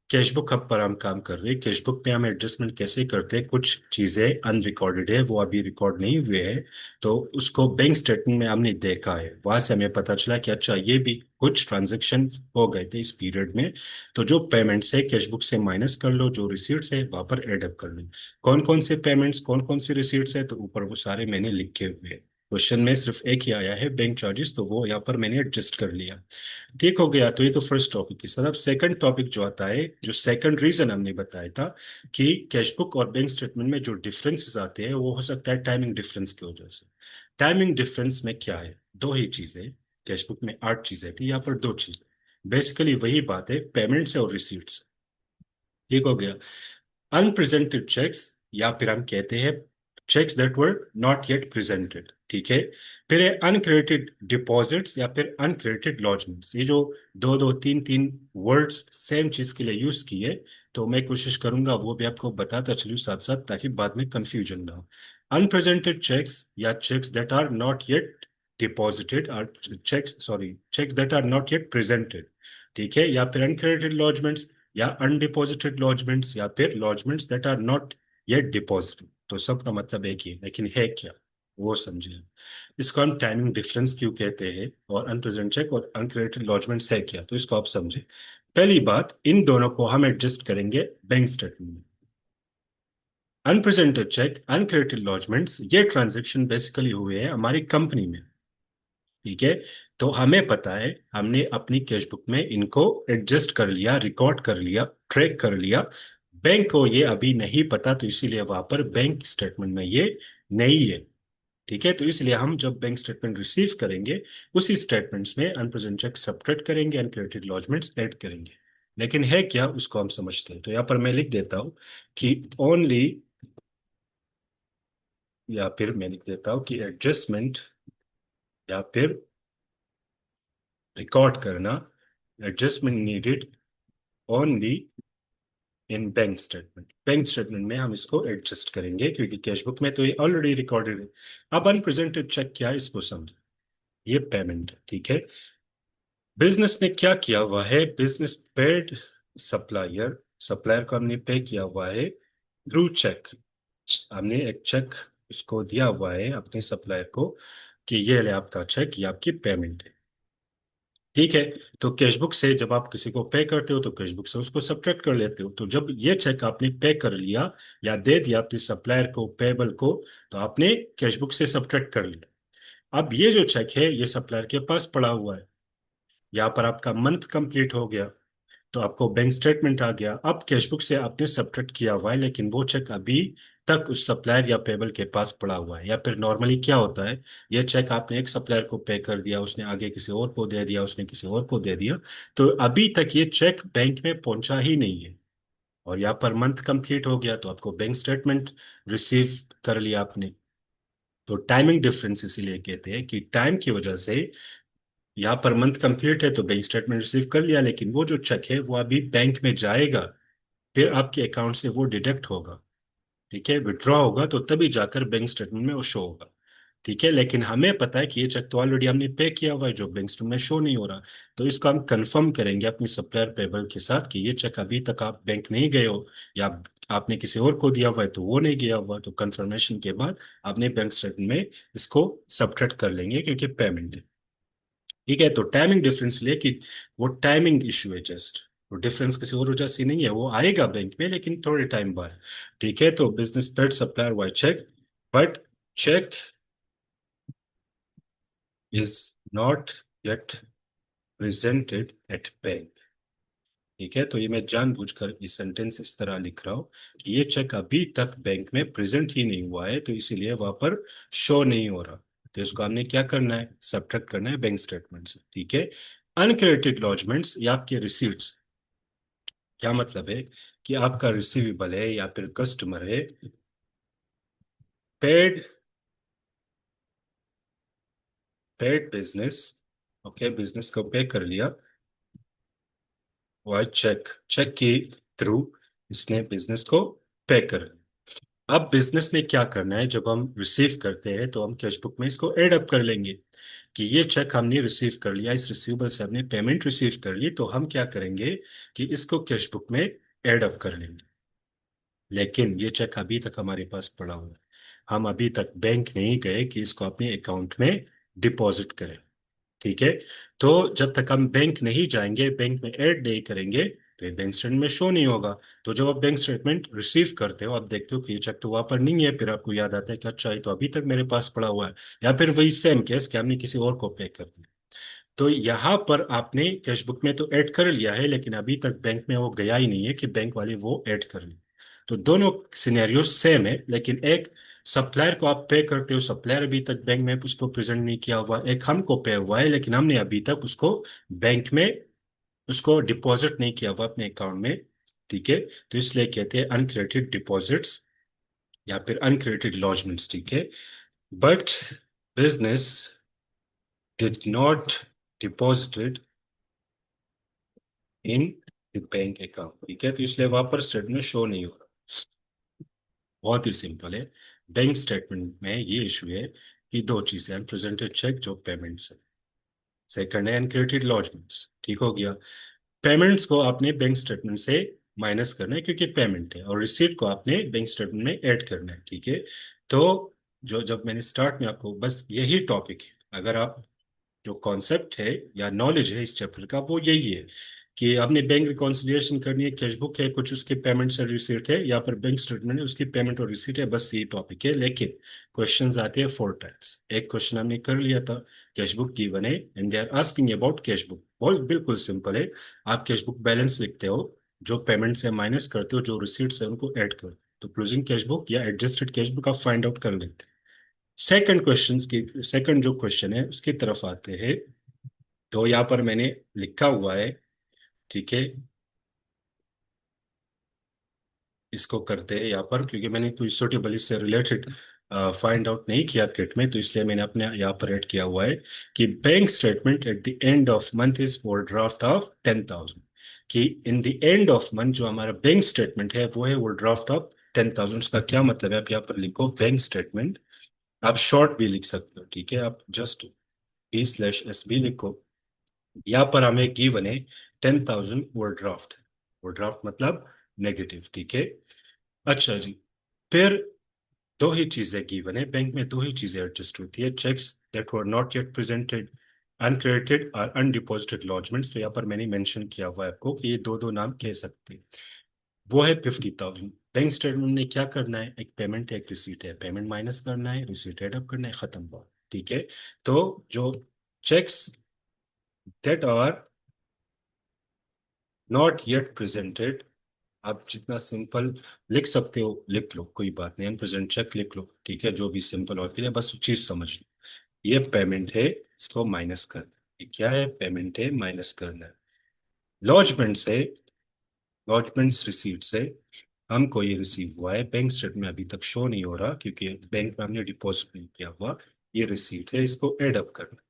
कैश बुक अब पर हम काम कर रहे हैं। कैश बुक पे हम एडजस्टमेंट कैसे करते हैं, कुछ चीजें अनरिकॉर्डेड है, वो अभी रिकॉर्ड नहीं हुए हैं, तो उसको बैंक स्टेटमेंट में हमने देखा है, वहां से हमें पता चला कि अच्छा ये भी कुछ ट्रांजेक्शन हो गए थे इस पीरियड में। तो जो पेमेंट्स है कैश बुक से माइनस कर लो, जो रिसीट्स है वहां पर एड अप कर लो। कौन कौन से पेमेंट्स, कौन कौन सी रिसीट्स है, तो ऊपर वो सारे मैंने लिखे हुए हैं। क्वेश्चन में सिर्फ एक ही आया है बैंक चार्जेस, तो वो यहाँ पर मैंने एडजस्ट कर लिया, ठीक हो गया। तो ये तो फर्स्ट टॉपिक की सर। अब सेकंड टॉपिक जो आता है, जो सेकंड रीजन हमने बताया था कि कैश बुक और बैंक स्टेटमेंट में जो डिफरेंसेस आते हैं वो हो सकता है टाइमिंग डिफरेंस की वजह से। टाइमिंग डिफरेंस में क्या है, दो ही चीजें। कैश बुक में 8 चीजें थी, यहाँ पर 2 चीजें। बेसिकली वही बात है, पेमेंट्स और रिसीट्स, ठीक हो गया। अनप्रेजेंटेड चेक्स, या फिर हम कहते हैं cheques that were not yet presented, ठीक है। फिर है अनक्रेडिटेड डिपॉजिट्स या फिर अनक्रेडिटेड लॉजमेंट्स। ये जो दो दो तीन तीन वर्ड्स सेम चीज के लिए यूज किए, तो मैं कोशिश करूंगा वो भी आपको बताता चलूं साथ साथ, ताकि बाद में कंफ्यूजन ना हो। अनप्रेजेंटेड चेक्स या cheques that are not yet deposited, are cheques, sorry, cheques that are not yet presented. ठीक है, या फिर अनक्रेडिटेड लॉजमेंट्स, या अनडिपॉजिटेड लॉजमेंट्स, या फिर lodgements that are not yet deposited. तो सबका मतलब एक ही है, लेकिन है क्या वो समझिए। इसको हम टाइमिंग डिफरेंस क्यों कहते हैं, और अनप्रेजेंट चेक और अनक्रेडिटेड लॉजमेंट्स है क्या, तो इसको आप समझे। पहली बात, इन दोनों को हम एडजस्ट करेंगे बैंक स्टेटमेंट में। अनप्रेजेंटेड चेक, अनक्रेडिटेड लॉजमेंट्स, ये ट्रांजेक्शन बेसिकली हुए हैं हमारी कंपनी में। ठीक है, तो हमें पता है, हमने अपनी कैश बुक में इनको एडजस्ट कर लिया, रिकॉर्ड कर लिया, ट्रैक कर लिया। बैंक को ये अभी नहीं पता, तो इसीलिए वहां पर बैंक स्टेटमेंट में ये नहीं है। ठीक है, तो इसलिए हम जब बैंक स्टेटमेंट रिसीव करेंगे, उसी स्टेटमेंट्स में अनप्रेजेंट चेक सब्ट्रैक्ट करेंगे, अनक्रेडिटेड लॉजमेंट्स ऐड करेंगे। लेकिन है क्या, उसको हम समझते हैं। तो यहाँ पर मैं लिख देता हूँ कि ओनली, या फिर मैं लिख देता हूँ कि एडजस्टमेंट, या फिर रिकॉर्ड करना, adjustment needed only in bank statement. Bank statement में हम इसको एडजस्ट करेंगे, क्योंकि कैश बुक में तो ये ऑलरेडी रिकॉर्डेड है। अब अनप्रेजेंटेड चेक क्या है, इसको समझो। ये पेमेंट है, ठीक है। बिजनेस ने क्या किया हुआ है, बिजनेस पेड सप्लायर, सप्लायर को हमने पे किया हुआ है थ्रू चेक। हमने एक चेक उसको दिया हुआ है अपने सप्लायर को, कि ये ले आपका चेक, ये आपकी पेमेंट है। ठीक है, तो कैशबुक से जब आप किसी को पे करते हो, तो कैशबुक से उसको सब्ट्रैक्ट कर लेते हो। तो जब ये चेक आपने पे कर लिया या दे दिया अपने सप्लायर को, पेबल को, तो आपने कैशबुक से सब्ट्रैक्ट कर लिया। अब ये जो चेक है, ये सप्लायर के पास पड़ा हुआ है। यहाँ पर आपका मंथ कंप्लीट हो गया, तो आपको बैंक स्टेटमेंट आ गया। अब कैशबुक से आपने सब्ट्रैक्ट किया हुआ है, लेकिन वो चेक अभी तक उस सप्लायर या पेबल के पास पड़ा हुआ है। या फिर नॉर्मली क्या होता है, ये चेक आपने एक सप्लायर को पे कर दिया, उसने आगे किसी और को दे दिया, उसने किसी और को दे दिया, तो अभी तक ये चेक बैंक में पहुंचा ही नहीं है। और यहाँ पर मंथ कंप्लीट हो गया, तो आपको बैंक स्टेटमेंट रिसीव कर लिया आपने। तो टाइमिंग डिफरेंस इसीलिए कहते हैं कि टाइम की वजह से यहाँ पर मंथ कंप्लीट है, तो बैंक स्टेटमेंट रिसीव कर लिया, लेकिन वो जो चेक है वो अभी बैंक में जाएगा, फिर आपके अकाउंट से वो डिडक्ट होगा। ठीक है, विड्रॉ होगा, तो तभी जाकर बैंक स्टेटमेंट में वो शो होगा। ठीक है, लेकिन हमें पता है कि ये चेक तो ऑलरेडी हमने पे किया हुआ है, जो बैंक स्टेटमेंट में शो नहीं हो रहा। तो इसको हम कंफर्म करेंगे अपनी सप्लायर पेबल के साथ कि ये चेक अभी तक आप बैंक नहीं गए हो, या आपने किसी और को दिया हुआ है तो वो नहीं गया हुआ। तो कंफर्मेशन के बाद आपने बैंक स्टेटमेंट में इसको सब्ट्रैक्ट कर लेंगे, क्योंकि पेमेंट है। ठीक है, तो टाइमिंग डिफरेंस ले कि वो टाइमिंग इशू है जस्ट। वो डिफरेंस किसी और वजह से नहीं है, वो आएगा बैंक में लेकिन थोड़े टाइम बाद। ठीक है, तो business paid supplier by cheque, but cheque is not yet presented at bank. ठीक है, तो ये मैं जानबूझकर इस सेंटेंस इस तरह लिख रहा हूँ कि ये चेक अभी तक बैंक में प्रेजेंट ही नहीं हुआ है, तो इसीलिए वहां पर शो नहीं हो रहा। तो इसको हमने क्या करना है, सब्ट्रैक्ट करना है बैंक स्टेटमेंट से। ठीक है, अनक्रेडिटेड लॉजमेंट्स या आपके रिसीट्स, क्या मतलब है कि आपका रिसीवेबल है या फिर कस्टमर है, paid, paid business, okay, business को पे कर लिया, और चेक, चेक के थ्रू इसने बिजनेस को पे कर लिया। अब बिजनेस ने क्या करना है, जब हम रिसीव करते हैं तो हम कैश बुक में इसको एड अप कर लेंगे कि ये चेक हमने रिसीव कर लिया, इस रिसीवेबल से हमने पेमेंट रिसीव कर ली, तो हम क्या करेंगे कि इसको कैश बुक में एड अप कर लेंगे। लेकिन ये चेक अभी तक हमारे पास पड़ा हुआ है, हम अभी तक बैंक नहीं गए कि इसको अपने अकाउंट में डिपॉजिट करें। ठीक है, तो जब तक हम बैंक नहीं जाएंगे, बैंक में ऐड नहीं करेंगे, तो ये बैंक स्टेटमेंट में शो नहीं होगा। तो जब आप बैंक स्टेटमेंट रिसीव करते हो, आप देखते हो कि ये चेक तो वहां पर नहीं है, फिर आपको याद आता है कि अच्छा ये तो अभी तक मेरे पास पड़ा हुआ है। या फिर वही सेम केस कि हमने किसी और को पे कर दिया, तो यहाँ पर आपने कैश बुक में तो ऐड कर लिया है, लेकिन अभी तक बैंक में वो गया ही नहीं है कि बैंक वाले वो ऐड कर ले। तो दोनों सिनेरियो सेम है, लेकिन एक सप्लायर को आप पे करते हो, सप्लायर अभी तक बैंक में उसको प्रेजेंट नहीं किया हुआ, एक हमको पे हुआ है लेकिन हमने अभी तक उसको बैंक में उसको डिपॉजिट नहीं किया हुआ अपने अकाउंट में। ठीक है, तो इसलिए कहते हैं अनक्रेडिटेड डिपॉजिट्स या फिर अनक्रेडिटेड लॉजमेंट्स। ठीक है, but business did not deposited in the bank account. ठीक है, तो इसलिए वहां पर स्टेटमेंट शो नहीं हो रहा। बहुत ही सिंपल है, बैंक स्टेटमेंट में ये इशू है कि दो चीजें, अनप्रेजेंटेड चेक जो पेमेंट्स है, सेकंड है अनक्रेडिटेड लॉजमेंट्स। ठीक हो गया, पेमेंट्स को आपने बैंक स्टेटमेंट से माइनस करना है क्योंकि पेमेंट है, और रिसीट को आपने बैंक स्टेटमेंट में ऐड करना है, ठीक है। तो जो जब मैंने स्टार्ट में आपको बस यही टॉपिक है, अगर आप जो कॉन्सेप्ट है या नॉलेज है इस चैप्टर का वो यही है कि आपने बैंक रिकॉन्सिलिएशन करनी है, कैश बुक है, कुछ उसके पेमेंट्स और रिसीट है, या पर बैंक स्टेटमेंट है उसकी पेमेंट और रिसीट है, बस यही टॉपिक है। लेकिन क्वेश्चंस आते हैं 4 टाइप्स। एक क्वेश्चन हमने कर लिया था, कैश बुक गिवन है and they are asking about cash book. बहुत बिल्कुल सिंपल है, आप कैश बुक बैलेंस लिखते हो, जो पेमेंट से माइनस करते हो, जो रिसीट्स है उनको ऐड करो, तो क्लोजिंग कैश बुक या एडजस्टेड कैश बुक आप फाइंड आउट कर लेते हैं। सेकंड जो क्वेश्चन है उसकी तरफ आते हैं। तो यहाँ पर मैंने लिखा हुआ है, ठीक है, इसको करते हैं यहाँ पर, क्योंकि मैंने कोई सुटेबल इससे रिलेटेड फाइंड आउट नहीं किया किट में, तो इसलिए मैंने अपने यहाँ पर ऐड किया हुआ है कि bank statement at the end of month is overdraft of 10,000। कि in the end of month जो हमारा बैंक स्टेटमेंट है वो है ओवरड्राफ्ट ऑफ 10,000। का क्या मतलब है, आप यहाँ पर लिखो बैंक स्टेटमेंट, आप शॉर्ट भी लिख सकते हो, ठीक है, आप जस्ट B/SB लिखो। यहाँ पर हमें गिवन है 10,000 ओवरड्राफ्ट। ओवरड्राफ्ट मतलब नेगेटिव, ठीक है। अच्छा जी, फिर दो ही चीजें गिवन है, बैंक में दो ही चीजें एडजस्ट होती है, cheques that were not yet presented, uncredited और अनडिपॉजिटेड लॉजमेंट्स। तो यहाँ पर मैंने मेंशन किया हुआ है आपको कि ये दो दो नाम कह सकते हैं। वो है 50,000। बैंक स्टेटमेंट में क्या करना है, एक पेमेंट है एक रिसीट है, पेमेंट माइनस करना है, रिसीट एड अप करना है, खत्म बात, ठीक है। तो जो cheques that are not yet presented, आप जितना सिंपल लिख सकते हो लिख लो, कोई बात नहीं, अनप्रेजेंट चेक लिख लो, ठीक है, जो भी सिंपल और क्लियर, बस चीज समझ लो। ये पेमेंट है, इसको माइनस करना है। ये क्या है, पेमेंट है, माइनस करना है। लॉजमेंट से, लॉजमेंट्स रिसीट से हमको ये रिसीव हुआ है, बैंक स्टेटमेंट में अभी तक शो नहीं हो रहा क्योंकि बैंक में हमने डिपॉजिट नहीं किया हुआ। ये रिसीट है, इसको एड अप करना है,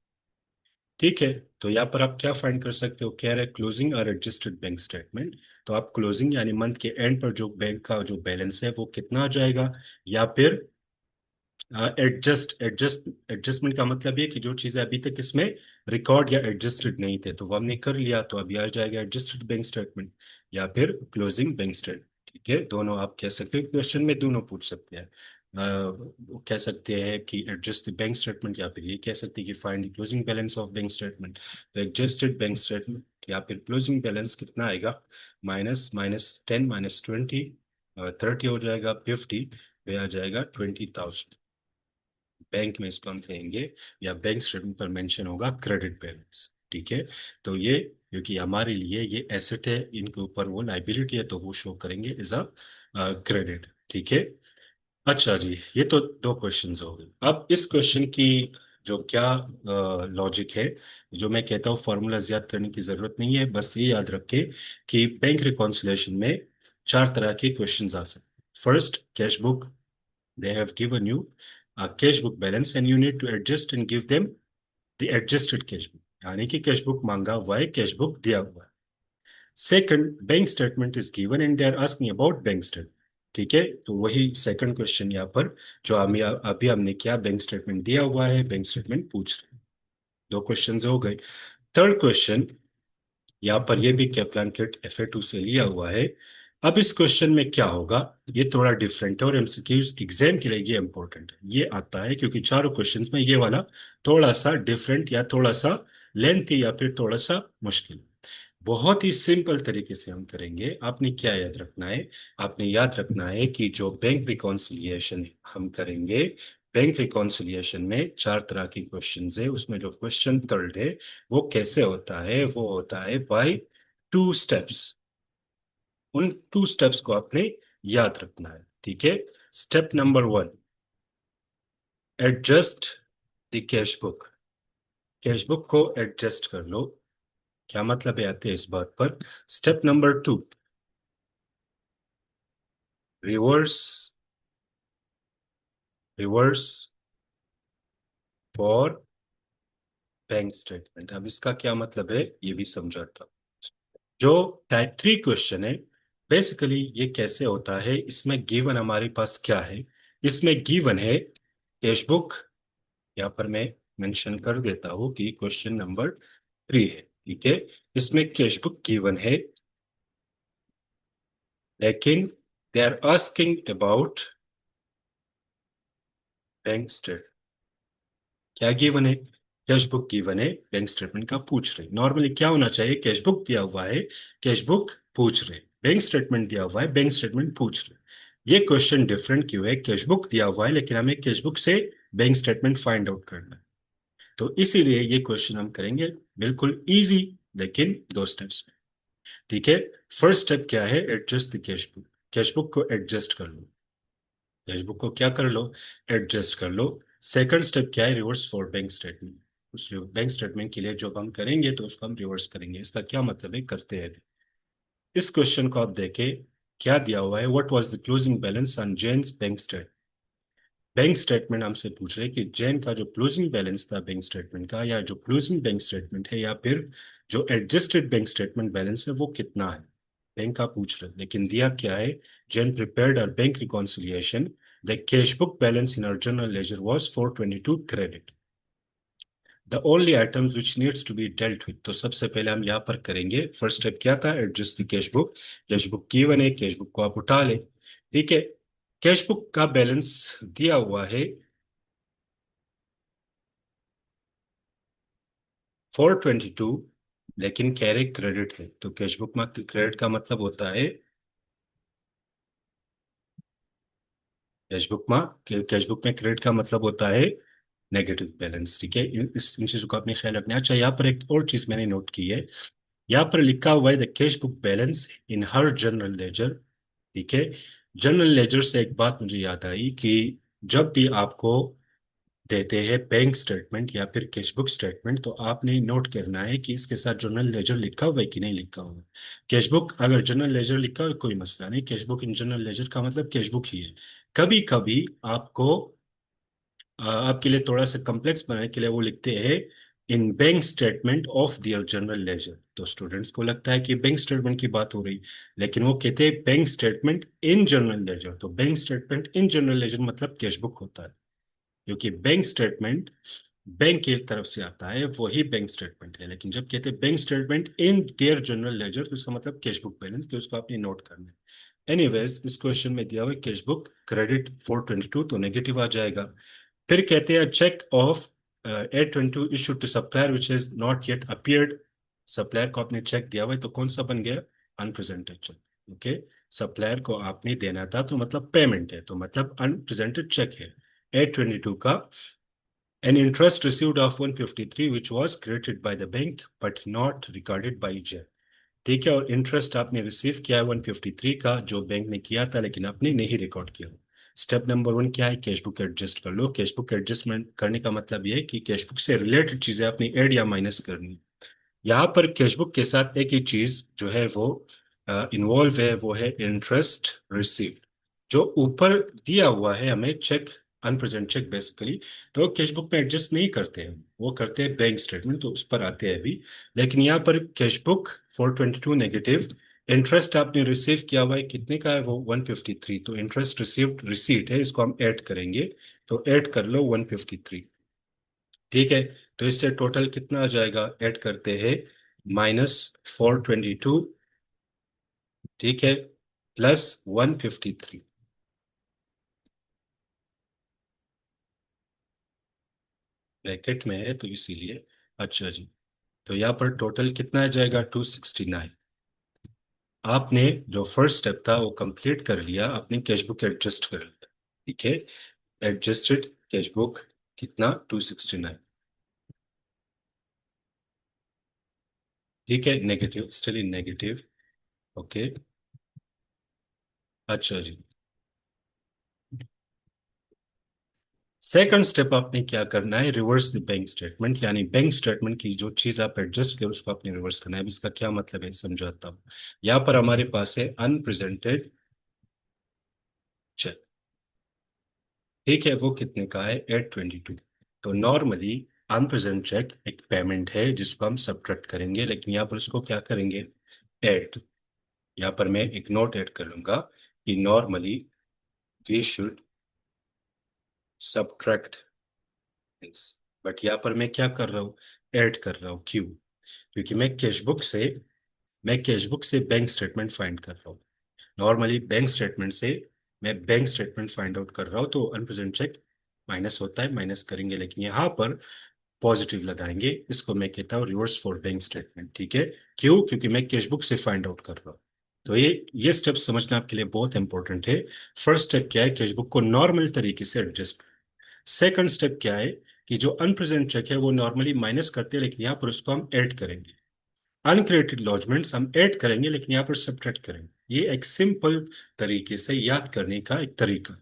ठीक है। तो यहाँ पर आप क्या फाइंड कर सकते हो, कह रहे क्लोजिंग और एडजस्टेड बैंक स्टेटमेंट। तो आप क्लोजिंग यानी मंथ के एंड पर जो बैंक का जो बैलेंस है वो कितना आ जाएगा, या फिर एडजस्टमेंट का मतलब ये कि जो चीजें अभी तक इसमें रिकॉर्ड या एडजस्टेड नहीं थे तो वो हमने कर लिया, तो अभी आ जाएगा एडजस्टेड बैंक स्टेटमेंट या फिर क्लोजिंग बैंक स्टेटमेंट, ठीक है। दोनों आप कह सकते हो, क्वेश्चन में दोनों पूछ सकते हैं। वो कह सकते हैं कि एडजस्ट द बैंक स्टेटमेंट, या फिर ये कह सकते हैं कि find the closing balance of bank statement. तो एडजस्टेड बैंक स्टेटमेंट या फिर क्लोजिंग बैलेंस कितना आएगा, माइनस माइनस 10 माइनस 20, 30 हो जाएगा, 50 पे आ जाएगा 20,000। बैंक में इसको हम कहेंगे, या बैंक स्टेटमेंट पर मेंशन होगा क्रेडिट बैलेंस, ठीक है। तो ये क्योंकि हमारे लिए ये एसेट है, इनके ऊपर वो लाइबिलिटी है, तो वो शो करेंगे एज अ क्रेडिट, ठीक है। अच्छा जी, ये तो दो क्वेश्चंस हो गए। अब इस क्वेश्चन की जो क्या लॉजिक है, जो मैं कहता हूँ फॉर्मूलाज याद करने की जरूरत नहीं है, बस ये याद रखे कि बैंक रिकॉन्सिलिएशन में चार तरह के क्वेश्चंस आ सकते। First, cash book, they have given you a cash book balance and you need to adjust and give them the adjusted cash book, यानी कि कैश बुक मांगा हुआ है, कैश बुक दिया हुआ है। Second, bank statement is given and they are asking about bank statement, ठीक है। तो वही सेकंड क्वेश्चन यहाँ पर जो हमें अभी हमने किया, बैंक स्टेटमेंट दिया हुआ है, बैंक स्टेटमेंट पूछ रहे हैं। दो क्वेश्चन हो गए। थर्ड क्वेश्चन, यहाँ पर ये भी कैप्लान किट FA2 से लिया हुआ है। अब इस क्वेश्चन में क्या होगा, ये थोड़ा डिफरेंट है और MCQs एग्जाम के लिए ये इंपॉर्टेंट है, ये आता है क्योंकि चारों क्वेश्चंस में ये वाला थोड़ा सा डिफरेंट या थोड़ा सा लेंथी या फिर थोड़ा सा मुश्किल। बहुत ही सिंपल तरीके से हम करेंगे। आपने क्या याद रखना है, आपने याद रखना है कि जो बैंक रिकॉन्सिलिएशन हम करेंगे, बैंक रिकॉन्सिलिएशन में चार तरह की क्वेश्चन है, उसमें जो क्वेश्चन थर्ड है वो कैसे होता है, वो होता है बाय 2 स्टेप्स। उन 2 स्टेप्स को आपने याद रखना है, ठीक है। Step number 1, adjust the cash book. Cash book को एडजस्ट कर लो, क्या मतलब है आते हैं इस बात पर। Step number 2, reverse, reverse for bank statement. अब इसका क्या मतलब है ये भी समझाता हूं। जो टाइप 3 क्वेश्चन है, बेसिकली ये कैसे होता है, इसमें गिवन हमारे पास क्या है, इसमें गिवन है कैश बुक। यहाँ पर मैं मेंशन कर देता हूँ कि क्वेश्चन नंबर 3 है, ठीक है, इसमें कैश बुक गिवन है, लेकिन they are asking about bank statement. क्या गिवन है? कैश बुक गिवन है, बैंक स्टेटमेंट का पूछ रहे। नॉर्मली क्या होना चाहिए? कैश बुक दिया हुआ है, कैश बुक पूछ रहे, बैंक स्टेटमेंट दिया हुआ है, बैंक स्टेटमेंट पूछ रहे। ये क्वेश्चन डिफरेंट क्यों है? कैश बुक दिया हुआ है लेकिन हमें कैश बुक से बैंक स्टेटमेंट फाइंड आउट करना है, तो इसीलिए ये क्वेश्चन हम करेंगे बिल्कुल इजी, लेकिन दो स्टेप्स में। ठीक है, फर्स्ट स्टेप क्या है? Adjust the cash book. Cash book को एडजस्ट कर लो, कैश बुक को क्या कर लो? एडजस्ट कर लो। सेकंड स्टेप क्या है? Reverse for bank statement. उस बैंक स्टेटमेंट के लिए जो हम करेंगे तो उसको हम रिवर्स करेंगे। इसका क्या मतलब है? करते हैं अभी। इस क्वेश्चन को आप देखें, क्या दिया हुआ है? What was the closing balance on Jain's bank statement. Bank statement हमसे पूछ रहे हैं कि जैन का जो क्लोजिंग बैलेंस था बैंक स्टेटमेंट का, या जो क्लोजिंग बैंक स्टेटमेंट है, या फिर जो एडजस्टेड बैंक स्टेटमेंट बैलेंस है, वो कितना है? बैंक का पूछ रहे हैं, लेकिन दिया क्या है? Jain prepared a bank reconciliation, the cash book balance in our general ledger was 422 credit, the only items which needs to be dealt with. तो सबसे पहले हम यहाँ पर करेंगे, फर्स्ट स्टेप क्या था? Adjust the cash book. Cash book की बने, कैश बुक को आप उठा ले। ठीक है, कैश बुक का बैलेंस दिया हुआ है 422, लेकिन कैरे क्रेडिट है। तो कैश बुक में क्रेडिट का मतलब होता है, कैश बुक में क्रेडिट का मतलब होता है नेगेटिव बैलेंस। ठीक है, इन चीजों का अपने ख्याल रखना। अच्छा, यहाँ पर एक और चीज मैंने नोट की है। यहाँ पर लिखा हुआ है the cash book balance in her general ledger. ठीक है, जनरल लेजर से एक बात मुझे याद आई कि जब भी आपको देते हैं बैंक स्टेटमेंट या फिर कैश बुक स्टेटमेंट, तो आपने नोट करना है कि इसके साथ जनरल लेजर लिखा हुआ है कि नहीं लिखा हुआ है। कैश बुक अगर जनरल लेजर लिखा हुआ है कोई मसला नहीं, cash book in general laser का मतलब कैश बुक ही है। कभी कभी आपको आपके लिए थोड़ा सा कॉम्प्लेक्स बनाने के लिए वो लिखते हैं in bank statement of their general ledger, तो स्टूडेंट्स को लगता है कि बैंक स्टेटमेंट की बात हो रही, लेकिन वो कहते हैं bank statement in general ledger. तो bank statement in general ledger मतलब कैश बुक होता है, क्योंकि बैंक स्टेटमेंट बैंक की तरफ से आता है, वही बैंक स्टेटमेंट है। लेकिन जब कहते हैं bank statement in their general ledger, तो इसका मतलब कैश बुक बैलेंस, तो उसको आपने नोट करना है। एनीवेज, इस क्वेश्चन में दिया हुआ है कैश बुक क्रेडिट 422, तो नेगेटिव आ जाएगा। फिर कहते हैं cheque of 822 issue to supplier which is not yet appeared. Supplier को आपने चेक दिया हुआ है, तो कौन सा बन गया? Unrepresented check. ओके, सप्लायर को आपने देना था, तो मतलब पेमेंट है, तो मतलब अनप्रेजेंटेड चेक है। 822 का an interest received of 153 which was credited by the bank but not recorded by J। ठीक है, और इंटरेस्ट आपने रिसीव किया है 153 का, जो बैंक ने किया था लेकिन आपने नहीं रिकॉर्ड किया। स्टेप नंबर वन क्या है? कैश बुक एडजस्ट कर लो। कैश बुक एडजस्टमेंट करने का मतलब ये है कि कैश बुक से रिलेटेड चीजें आपने ऐड या माइनस करनी। यहाँ पर कैश बुक के साथ एक ही चीज जो है वो इन्वॉल्व है, वो है इंटरेस्ट रिसीव्ड। जो ऊपर दिया हुआ है हमें चेक, अनप्रेजेंट चेक बेसिकली, तो कैश बुक में एडजस्ट नहीं करते हैं, वो करते हैं बैंक स्टेटमेंट, तो उस पर आते हैं अभी। लेकिन यहाँ पर कैश बुक 422 नेगेटिव, इंटरेस्ट आपने रिसीव किया हुआ है, कितने का है वो? 153। तो इंटरेस्ट रिसीव्ड रिसीट है, इसको हम ऐड करेंगे, तो ऐड कर लो 153। ठीक है, तो इससे टोटल कितना आ जाएगा? ऐड करते हैं, -422, ठीक है, +153। ब्रैकेट में है तो इसीलिए। अच्छा जी, तो यहाँ पर टोटल कितना आ जाएगा? 269। आपने जो फर्स्ट स्टेप था वो कंप्लीट कर लिया, आपने कैश बुक एडजस्ट कर लिया। ठीक है, एडजस्टेड कैश बुक कितना? 269। ठीक है, negative, still in negative. Okay, अच्छा जी। सेकंड स्टेप आपने क्या करना है? रिवर्स द बैंक स्टेटमेंट, यानी बैंक स्टेटमेंट की जो चीज आप एडजस्ट करो उसको आपने रिवर्स करना है। अब इसका क्या मतलब है समझाता हूँ। यहाँ पर हमारे पास है अनप्रेजेंटेड चेक। ठीक है, वो कितने का है? 822। तो नॉर्मली अनप्रेजेंट चेक एक पेमेंट है जिसको हम सब्ट्रैक्ट करेंगे, लेकिन यहाँ पर उसको क्या करेंगे? ऐड। यहाँ पर मैं एक नोट ऐड कर लूंगा कि normally we should subtract. But यहाँ पर मैं क्या कर रहा हूँ? ऐड कर रहा हूँ। क्यों? क्योंकि मैं कैशबुक से बैंक स्टेटमेंट फाइंड कर रहा हूँ। नॉर्मली बैंक स्टेटमेंट से मैं बैंक स्टेटमेंट फाइंड आउट कर रहा हूँ, तो अनप्रेजेंट चेक माइनस होता है, माइनस करेंगे, लेकिन यहाँ पर पॉजिटिव लगाएंगे। इसको मैं कहता हूँ रिवर्स फॉर बैंक स्टेटमेंट। ठीक है, क्यों? क्योंकि मैं कैशबुक से फाइंड आउट कर रहा हूँ। तो ये स्टेप समझना आपके लिए बहुत इंपॉर्टेंट है। फर्स्ट स्टेप क्या है? कैशबुक को नॉर्मल तरीके से एडजस्ट। सेकंड स्टेप क्या है? कि जो अनप्रेजेंट चेक है वो नॉर्मली माइनस करते हैं, लेकिन यहाँ पर उसको हम ऐड करेंगे। अनक्रेडिटेड लॉजमेंट्स हम ऐड करेंगे, लेकिन यहाँ पर सब्ट्रैक्ट करेंगे। ये एक सिंपल तरीके से याद करने का एक तरीका।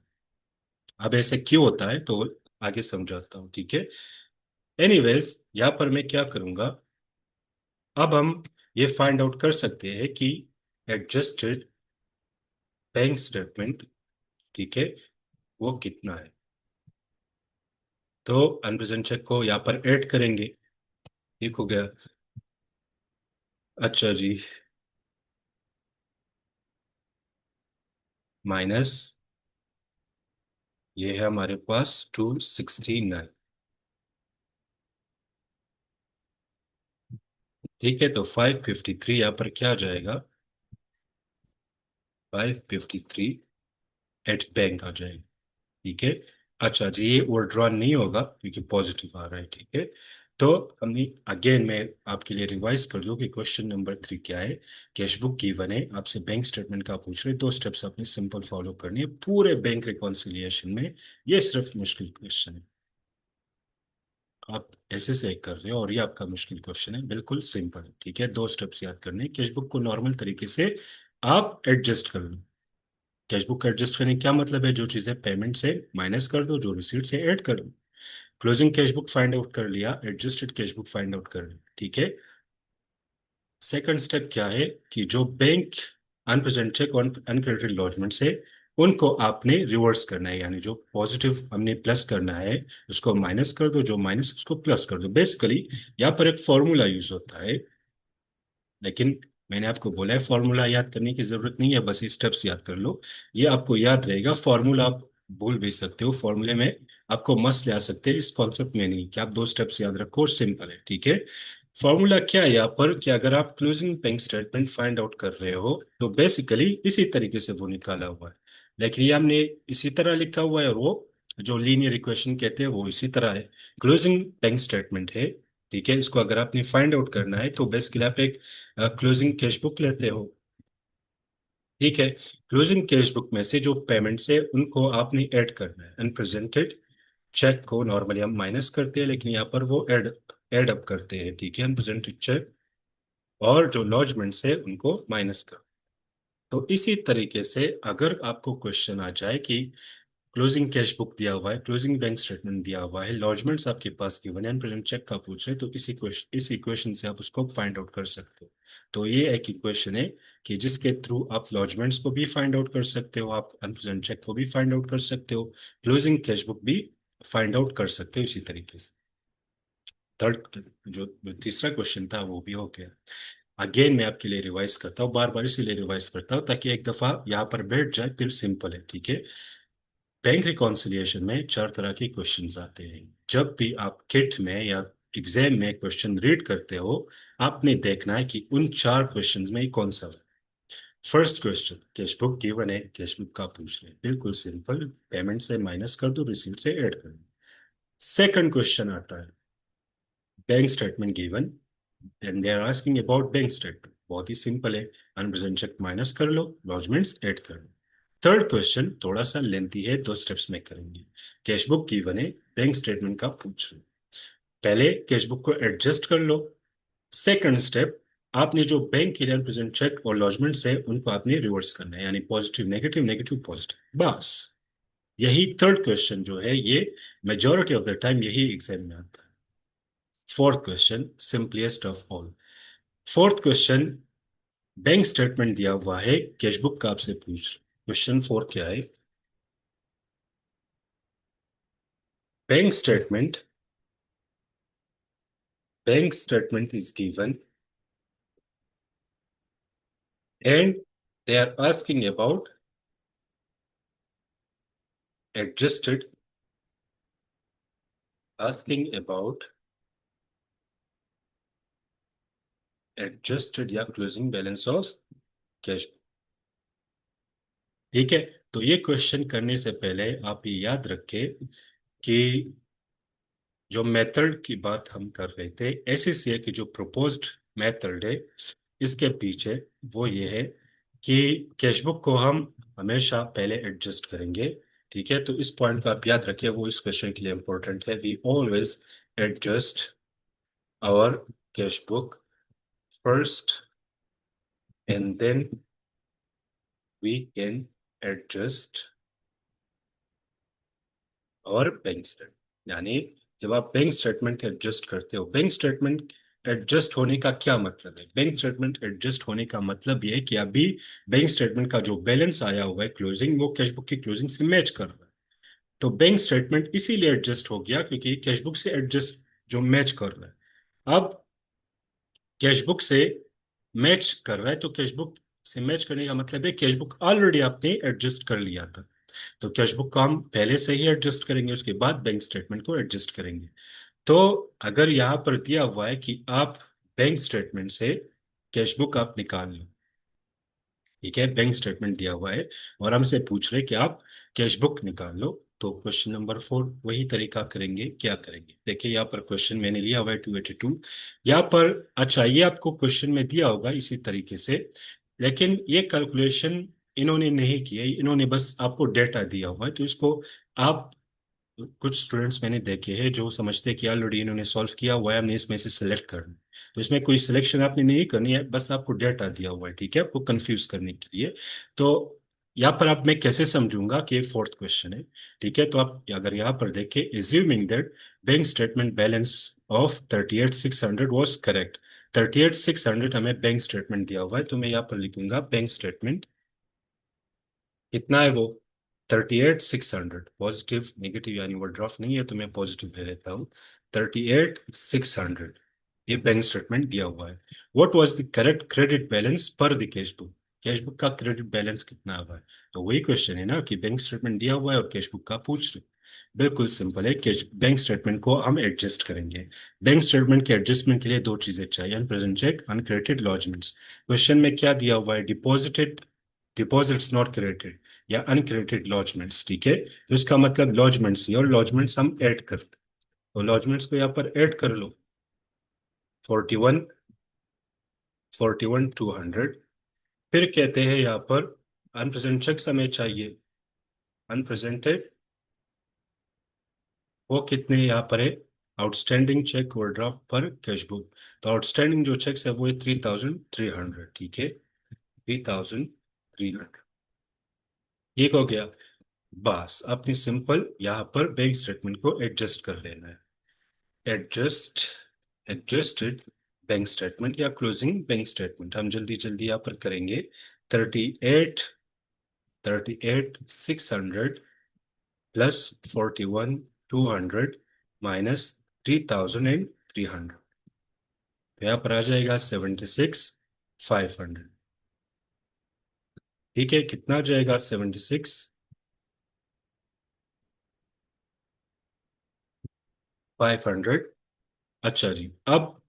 अब ऐसे क्यों होता है तो आगे समझाता हूँ, ठीक है। एनीवेज, यहाँ पर मैं क्या करूंगा, अब हम ये फाइंड आउट कर सकते हैं कि एडजस्टेड बैंक स्टेटमेंट, ठीक है, वो कितना है। तो अनप्रेजेंट चेक को यहाँ पर ऐड करेंगे। ठीक हो गया। अच्छा जी, माइनस, ये है हमारे पास 269। ठीक है, तो 553 यहाँ पर क्या आ जाएगा? 553 एट बैंक आ जाएगा। ठीक है। अच्छा जी, ये विड्रॉ नहीं होगा क्योंकि पॉजिटिव आ रहा है। ठीक है। तो हमने अगेन मैं आपके लिए रिवाइज कर दूं कि क्वेश्चन नंबर 3 क्या है। कैशबुक गिवन है, आपसे बैंक स्टेटमेंट का पूछ रहे, दो स्टेप्स आपने सिंपल फॉलो करनी है पूरे बैंक रिकॉन्सिलिएशन में। ये सिर्फ मुश्किल क्वेश्चन है, आप ऐसे से कर रहे हो, और ये आपका मुश्किल क्वेश्चन है। बिल्कुल सिंपल है। ठीक है, दो स्टेप्स याद करने हैं। कैशबुक को नॉर्मल तरीके से आप एडजस्ट कर लो। कैशबुक का एडजस्ट करने का क्या मतलब है? जो चीजें पेमेंट से माइनस कर दो, जो रिसीट से ऐड कर दो। क्लोजिंग कैशबुक फाइंड आउट कर लिया, एडजस्टेड कैशबुक फाइंड आउट कर लिया। ठीक है। सेकंड स्टेप क्या है? कि जो बैंक अनप्रेजेंट चेक और अनक्रेडिटेड लॉजमेंट से, उनको आपने रिवर्स करना है, यानी जो पॉजिटिव हमने प्लस करना है उसको माइनस कर दो, जो माइनस उसको प्लस कर दो। बेसिकली यहाँ पर एक फॉर्मूला यूज होता है, लेकिन मैंने आपको बोला है फॉर्मूला याद करने की जरूरत नहीं है, बस स्टेप्स याद कर लो। ये आपको याद रहेगा। फॉर्मूला आप भूल भी सकते हो, फॉर्मूले में आपको मस्त ले आ सकते हैं, इस कॉन्सेप्ट में नहीं कि आप दो स्टेप्स याद रखो और सिंपल है। ठीक है। फॉर्मूला क्या है यहाँ पर? कि अगर आप closing bank statement find out कर रहे हो तो बेसिकली इसी तरीके से वो निकाला हुआ है, लेकिन ये हमने इसी तरह लिखा हुआ है, और वो जो लीनियर इक्वेशन कहते हैं वो इसी तरह है। क्लोजिंग बैंक स्टेटमेंट है। ठीक है, इसको अगर आपने फाइंड आउट करना है तो बेसिकली आप एक क्लोजिंग कैश बुक लेते हो। ठीक है, क्लोजिंग कैश बुक में से जो पेमेंट्स है उनको आपने ऐड करना है। अनप्रेजेंटेड चेक को नॉर्मली हम माइनस करते हैं, लेकिन यहाँ पर वो ऐड ऐड अप करते हैं। ठीक है, अनप्रेजेंटेड चेक और जो लॉजमेंट्स है उनको माइनस कर। तो इसी तरीके से अगर आपको क्वेश्चन आ जाए कि क्लोजिंग कैश बुक दिया हुआ है, क्लोजिंग बैंक स्टेटमेंट दिया हुआ है, लॉजमेंट्स आपके पास गिवन है, एनपीएल चेक का पूछ रहे, तो इस इक्वेशन से आप उसको फाइंड आउट कर सकते हो। तो ये एक इक्वेशन है कि जिसके थ्रू आप लॉजमेंट्स को भी फाइंड आउट कर सकते हो, आप अनप्रेजेंट चेक को भी फाइंड आउट कर सकते हो, क्लोजिंग कैश बुक भी फाइंड आउट कर सकते हो इसी तरीके से। थर्ड, जो तीसरा क्वेश्चन था वो भी हो गया। अगेन मैं आपके लिए रिवाइज करता हूँ, बार बार इसीलिए रिवाइज करता हूँ ताकि एक दफा यहाँ पर बैठ जाए, फिर सिंपल है। ठीक है। बैंक रिकॉन्सिलिएशन में चार तरह के क्वेश्चंस आते हैं। जब भी आप किट में या एग्जाम में क्वेश्चन रीड करते हो, आपने देखना है कि उन चार क्वेश्चंस में कौन सा है। First question, cash book given है, कैश बुक का पूछ रहे हैं, बिल्कुल सिंपल, पेमेंट से माइनस कर दो, रिसीट से ऐड कर दो। सेकंड क्वेश्चन आता है, bank statement given and they are asking about bank statement, बहुत ही सिंपल है, अनप्रेजेंट चेक माइनस कर लो, लॉजमेंट्स ऐड कर लो। थर्ड क्वेश्चन थोड़ा सा लेंथी है, दो स्टेप्स में करेंगे। कैश बुक गिवन है, बैंक स्टेटमेंट का पूछ रहे, पहले कैश बुक को एडजस्ट कर लो। सेकंड स्टेप, आपने जो बैंक के लिए प्रेजेंट चेक और लॉजमेंट्स है उनको आपने रिवर्स करना है, यानी पॉजिटिव नेगेटिव, नेगेटिव पॉजिटिव, बस। यही थर्ड क्वेश्चन जो है, ये मेजोरिटी ऑफ द टाइम यही एग्जाम में आता है। Fourth question, simplest of all. Fourth question, bank statement दिया हुआ है, कैश बुक का आपसे पूछ। क्वेश्चन फोर क्या है? Bank statement, bank statement is given and they are asking about adjusted, asking about adjusted या क्लोजिंग बैलेंस ऑफ कैश। ठीक है। तो ये क्वेश्चन करने से पहले आप ये याद रखें कि जो मेथड की बात हम कर रहे थे, एससीसीए की जो प्रपोज्ड मेथड है, इसके पीछे वो ये है कि कैशबुक को हम हमेशा पहले एडजस्ट करेंगे। ठीक है, तो इस पॉइंट को आप याद रखिए, वो इस क्वेश्चन के लिए इंपॉर्टेंट है। We always adjust our cashbook first and then we can adjust our bank statement. यानी जब आप बैंक स्टेटमेंट एडजस्ट करते हो, बैंक स्टेटमेंट एडजस्ट होने का क्या मतलब है? बैंक स्टेटमेंट एडजस्ट होने का मतलब ये है कि अभी बैंक स्टेटमेंट का जो बैलेंस आया हुआ है क्लोजिंग, वो कैशबुक की क्लोजिंग से मैच कर रहा है। तो बैंक स्टेटमेंट इसीलिए एडजस्ट हो गया क्योंकि कैशबुक से एडजस्ट जो मैच कर रहा है। अब कैशबुक से मैच कर रहा है, तो कैशबुक से मैच करने का मतलब है कैशबुक ऑलरेडी आपने एडजस्ट कर लिया था। तो कैशबुक को हम पहले से ही एडजस्ट करेंगे, उसके बाद बैंक स्टेटमेंट को एडजस्ट करेंगे। तो अगर यहाँ पर दिया हुआ है कि आप बैंक स्टेटमेंट से कैशबुक आप निकाल लो, ठीक है, बैंक स्टेटमेंट दिया हुआ है और हमसे पूछ रहे कि आप कैशबुक निकाल लो, तो क्वेश्चन नंबर 4 वही तरीका करेंगे। क्या करेंगे? देखिए यहाँ पर क्वेश्चन मैंने लिया हुआ है 282 यहाँ पर। अच्छा, ये आपको क्वेश्चन में दिया होगा इसी तरीके से, लेकिन ये कैलकुलेशन इन्होंने नहीं किया, इन्होंने बस आपको डेटा दिया हुआ है। तो इसको आप, कुछ स्टूडेंट्स मैंने देखे हैं जो समझते हैं कि ऑलरेडी इन्होंने सॉल्व किया हुआ है, हमने इसमें से सिलेक्ट करना है। तो इसमें कोई सिलेक्शन आपने नहीं करनी है, बस आपको डेटा दिया हुआ है, ठीक है, आपको कंफ्यूज करने के लिए। तो यहाँ पर आप, मैं कैसे समझूंगा कि ये फोर्थ क्वेश्चन है? ठीक है, तो आप अगर यहाँ पर देखें, assuming that bank statement balance of 38,600 was correct. 38,600 हमें बैंक स्टेटमेंट दिया हुआ है, तो मैं यहाँ पर लिखूंगा बैंक स्टेटमेंट कितना है वो, 38,600। पॉजिटिव नेगेटिव यानी वो ड्रॉप नहीं है, तो मैं पॉजिटिव ले लेता हूँ। 38,600 ये बैंक स्टेटमेंट दिया हुआ है। What was the correct credit balance per the cash book? Cash book का क्रेडिट बैलेंस कितना हुआ है? तो वही क्वेश्चन है ना कि बैंक स्टेटमेंट दिया हुआ है और कैश बुक का पूछ रहे। बिल्कुल सिंपल है, कैश बैंक स्टेटमेंट को हम एडजस्ट करेंगे। बैंक स्टेटमेंट के एडजस्टमेंट के लिए दो चीजें चाहिए, अनप्रेजेंट चेक, अनक्रेडिटेड लॉजमेंट्स। क्वेश्चन में क्या दिया हुआ है? डिपॉजिटेड, डिपॉजिट्स नॉट क्रेडिटेड, या अनक्रेडिटेड लॉजमेंट्स। ठीक है, तो इसका मतलब लॉजमेंट्स ही, और लॉजमेंट्स हम ऐड करते, तो लॉजमेंट्स को यहाँ पर ऐड कर लो। 41, 41,200। फिर कहते हैं यहाँ पर अनप्रेजेंट चेक हमें चाहिए। अनप्रेजेंटेड वो कितने यहाँ पर है? आउटस्टैंडिंग चेक ओवरड्राफ्ट पर कैश बुक। तो आउटस्टैंडिंग जो चेक्स है वो है 3,300। ठीक है, 3,300। एक हो गया। बस अपनी सिंपल यहाँ पर बैंक स्टेटमेंट को एडजस्ट कर लेना है। एडजस्ट, एडजस्टेड बैंक स्टेटमेंट या क्लोजिंग बैंक स्टेटमेंट हम जल्दी जल्दी यहाँ पर करेंगे। 38,600 प्लस 41,200 माइनस 3,300, तो यहाँ पर आ जाएगा 76,500। ठीक है, कितना आ जाएगा? 76,500। अच्छा जी, अब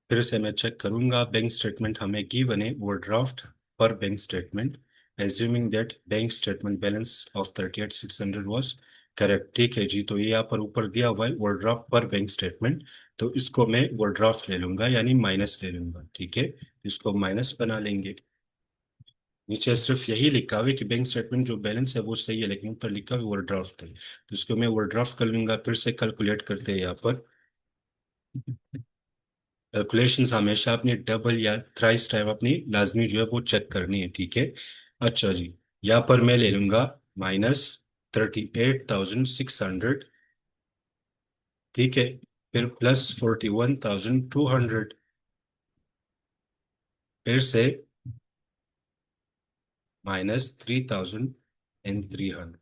फिर से मैं चेक करूंगा। बैंक स्टेटमेंट हमें गिवन है ओवरड्राफ्ट पर bank statement, assuming that bank statement balance of 38,600 was correct. ठीक है जी, तो ये यहाँ पर ऊपर दिया हुआ है ओवरड्राफ्ट पर बैंक स्टेटमेंट, तो इसको मैं ओवरड्राफ्ट ले लूंगा, यानी माइनस ले लूंगा। ठीक है, इसको माइनस बना लेंगे। नीचे सिर्फ यही लिखा हुआ है कि बैंक स्टेटमेंट जो बैलेंस है वो सही है, लेकिन ऊपर लिखा हुआ ओवरड्राफ्ट है, तो इसको मैं ओवरड्राफ्ट कर लूंगा। फिर से कैलकुलेट करते हैं यहाँ पर। कैलकुलेशंस हमेशा अपनी डबल या थ्राइस टाइम अपनी लाजमी जो है वो चेक करनी है। ठीक है, अच्छा जी, यहाँ पर मैं ले लूंगा माइनस 38,600। ठीक है, फिर प्लस 41,200, फिर से माइनस 3,300।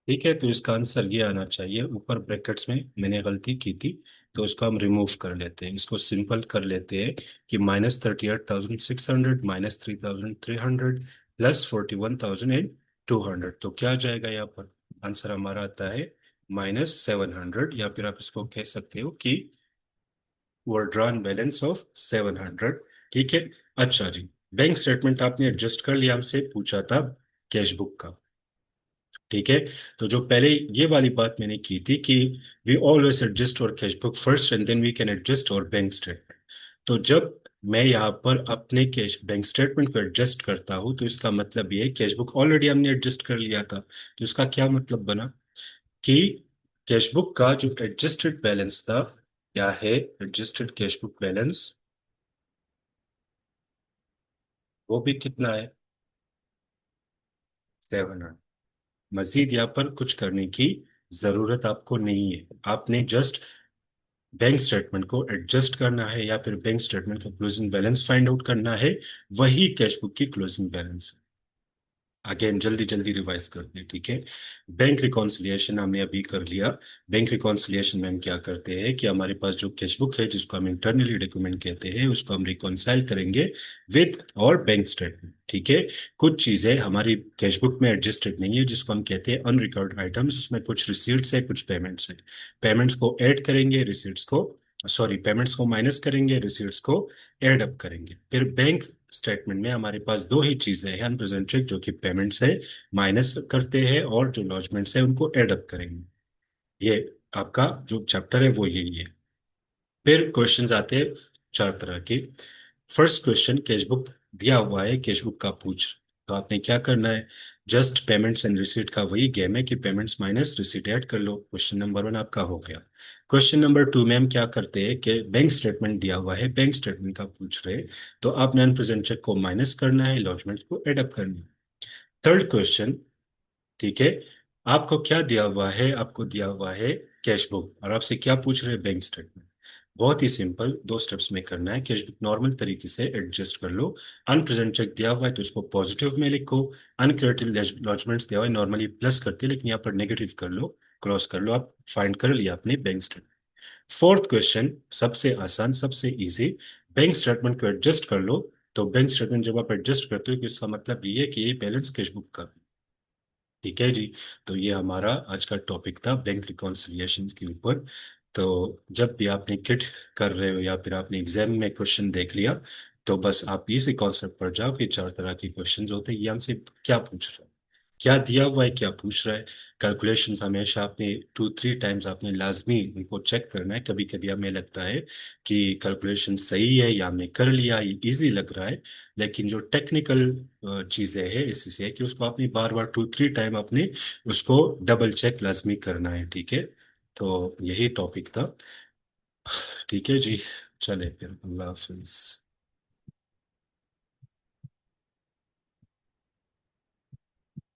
ठीक है, तो इसका आंसर ये आना चाहिए। ऊपर ब्रैकेट्स में मैंने गलती की थी, तो इसको हम रिमूव कर लेते हैं, इसको सिंपल कर लेते हैं कि -38,600 -3,300 +41,200। तो क्या आ जाएगा यहाँ पर? आंसर हमारा आता है -700, या फिर आप इसको कह सकते हो कि ड्रॉन बैलेंस ऑफ 700। ठीक है। अच्छा जी, बैंक स्टेटमेंट आपने एडजस्ट कर लिया, हमसे पूछा था कैश बुक का। ठीक है। तो जो पहले ये वाली बात मैंने की थी कि we always adjust our cash book first and then we can adjust our bank statement. तो जब मैं यहाँ पर अपने कैश बैंक स्टेटमेंट को एडजस्ट करता हूँ, तो इसका मतलब ये है कैश बुक ऑलरेडी हमने एडजस्ट कर लिया था। तो इसका क्या मतलब बना कि कैश बुक का जो एडजस्टेड बैलेंस था, क्या है एडजस्टेड कैश बुक बैलेंस, वो भी कितना है? 700। मजीद यहाँ पर कुछ करने की जरूरत आपको नहीं है, आपने जस्ट बैंक स्टेटमेंट को एडजस्ट करना है या फिर बैंक स्टेटमेंट का क्लोजिंग बैलेंस फाइंड आउट करना है। वही कैश बुक की क्लोजिंग बैलेंस। अगेन जल्दी जल्दी रिवाइज करते हैं, ठीक है। बैंक रिकॉन्सिलिएशन हमने अभी कर लिया। बैंक रिकॉन्सिलिएशन में हम क्या करते हैं कि हमारे पास जो कैश बुक है, जिसको हम इंटरनली डॉक्यूमेंट कहते हैं, उसको हम रिकॉन्साइल करेंगे विद और बैंक स्टेटमेंट। ठीक है। कुछ चीजें हमारी कैश बुक में एडजस्टेड नहीं है, जिसको हम कहते हैं अनरिकॉर्ड आइटम्स। उसमें कुछ रिसीट्स है, कुछ पेमेंट्स है। पेमेंट्स को ऐड करेंगे, रिसीट्स को, सॉरी, पेमेंट्स को माइनस करेंगे, रिसीट्स को ऐड अप करेंगे। फिर बैंक स्टेटमेंट में हमारे पास दो ही चीजें हैं अनप्रेजेंट चेक, जो कि पेमेंट्स है माइनस करते हैं, और जो लॉजमेंट्स है उनको ऐड अप करेंगे। ये आपका जो चैप्टर है वो यही है। फिर क्वेश्चंस आते हैं चार तरह के। फर्स्ट क्वेश्चन, कैश बुक दिया हुआ है, कैश बुक का पूछ, तो आपने क्या करना है? जस्ट पेमेंट्स एंड रिसीट का वही गेम है कि पेमेंट्स माइनस रिसीट ऐड कर लो। क्वेश्चन नंबर वन आपका हो गया। क्वेश्चन नंबर टू में हम क्या करते हैं कि बैंक स्टेटमेंट दिया हुआ है, बैंक स्टेटमेंट का पूछ रहे, तो आपने अनप्रेजेंट चेक को माइनस करना है, लॉजमेंट को एड अप करना है। थर्ड क्वेश्चन, ठीक है, आपको क्या दिया हुआ है? आपको दिया हुआ है कैश बुक, और आपसे क्या पूछ रहे हैं? Bank statement. बहुत ही सिंपल, दो स्टेप्स में करना है। कैश बुक नॉर्मल तरीके से एडजस्ट कर लो। अनप्रेजेंट चेक दिया हुआ है तो इसको पॉजिटिव में लिखो। अनक्रेडिटेड लॉजमेंट्स दिया हुआ है, नॉर्मली प्लस करते हैं, लेकिन यहाँ पर नेगेटिव कर लो, क्रॉस कर लो। आप फाइंड कर लिया अपने बैंक स्टेटमेंट। फोर्थ क्वेश्चन सबसे आसान, सबसे इजी, बैंक स्टेटमेंट को एडजस्ट कर लो। तो बैंक स्टेटमेंट जब आप एडजस्ट करते हो, तो इसका मतलब ये है कि ये बैलेंस कैश बुक का। ठीक है जी। तो ये हमारा आज का टॉपिक था बैंक रिकॉन्सिलिएशन के ऊपर। तो जब भी आपने किट कर रहे हो या फिर आपने एग्जाम में क्वेश्चन देख लिया, तो बस आप इसी कॉन्सेप्ट पर जाओ कि चार तरह के क्वेश्चंस होते हैं, ये हमसे क्या पूछ रहा है, क्या दिया हुआ है, क्या पूछ रहा है। कैलकुलेशंस हमेशा आपने 2-3 टाइम्स आपने लाजमी उनको चेक करना है। कभी कभी हमें लगता है कि कैलकुलेशन सही है या हमने कर लिया, ये इजी लग रहा है, लेकिन जो टेक्निकल चीजें हैं इसी से है कि उसको आपने बार बार 2-3 टाइम आपने उसको डबल चेक लाजमी करना है। ठीक है। तो यही टॉपिक था। ठीक है जी। चले फिर, अल्लाह हाफिज।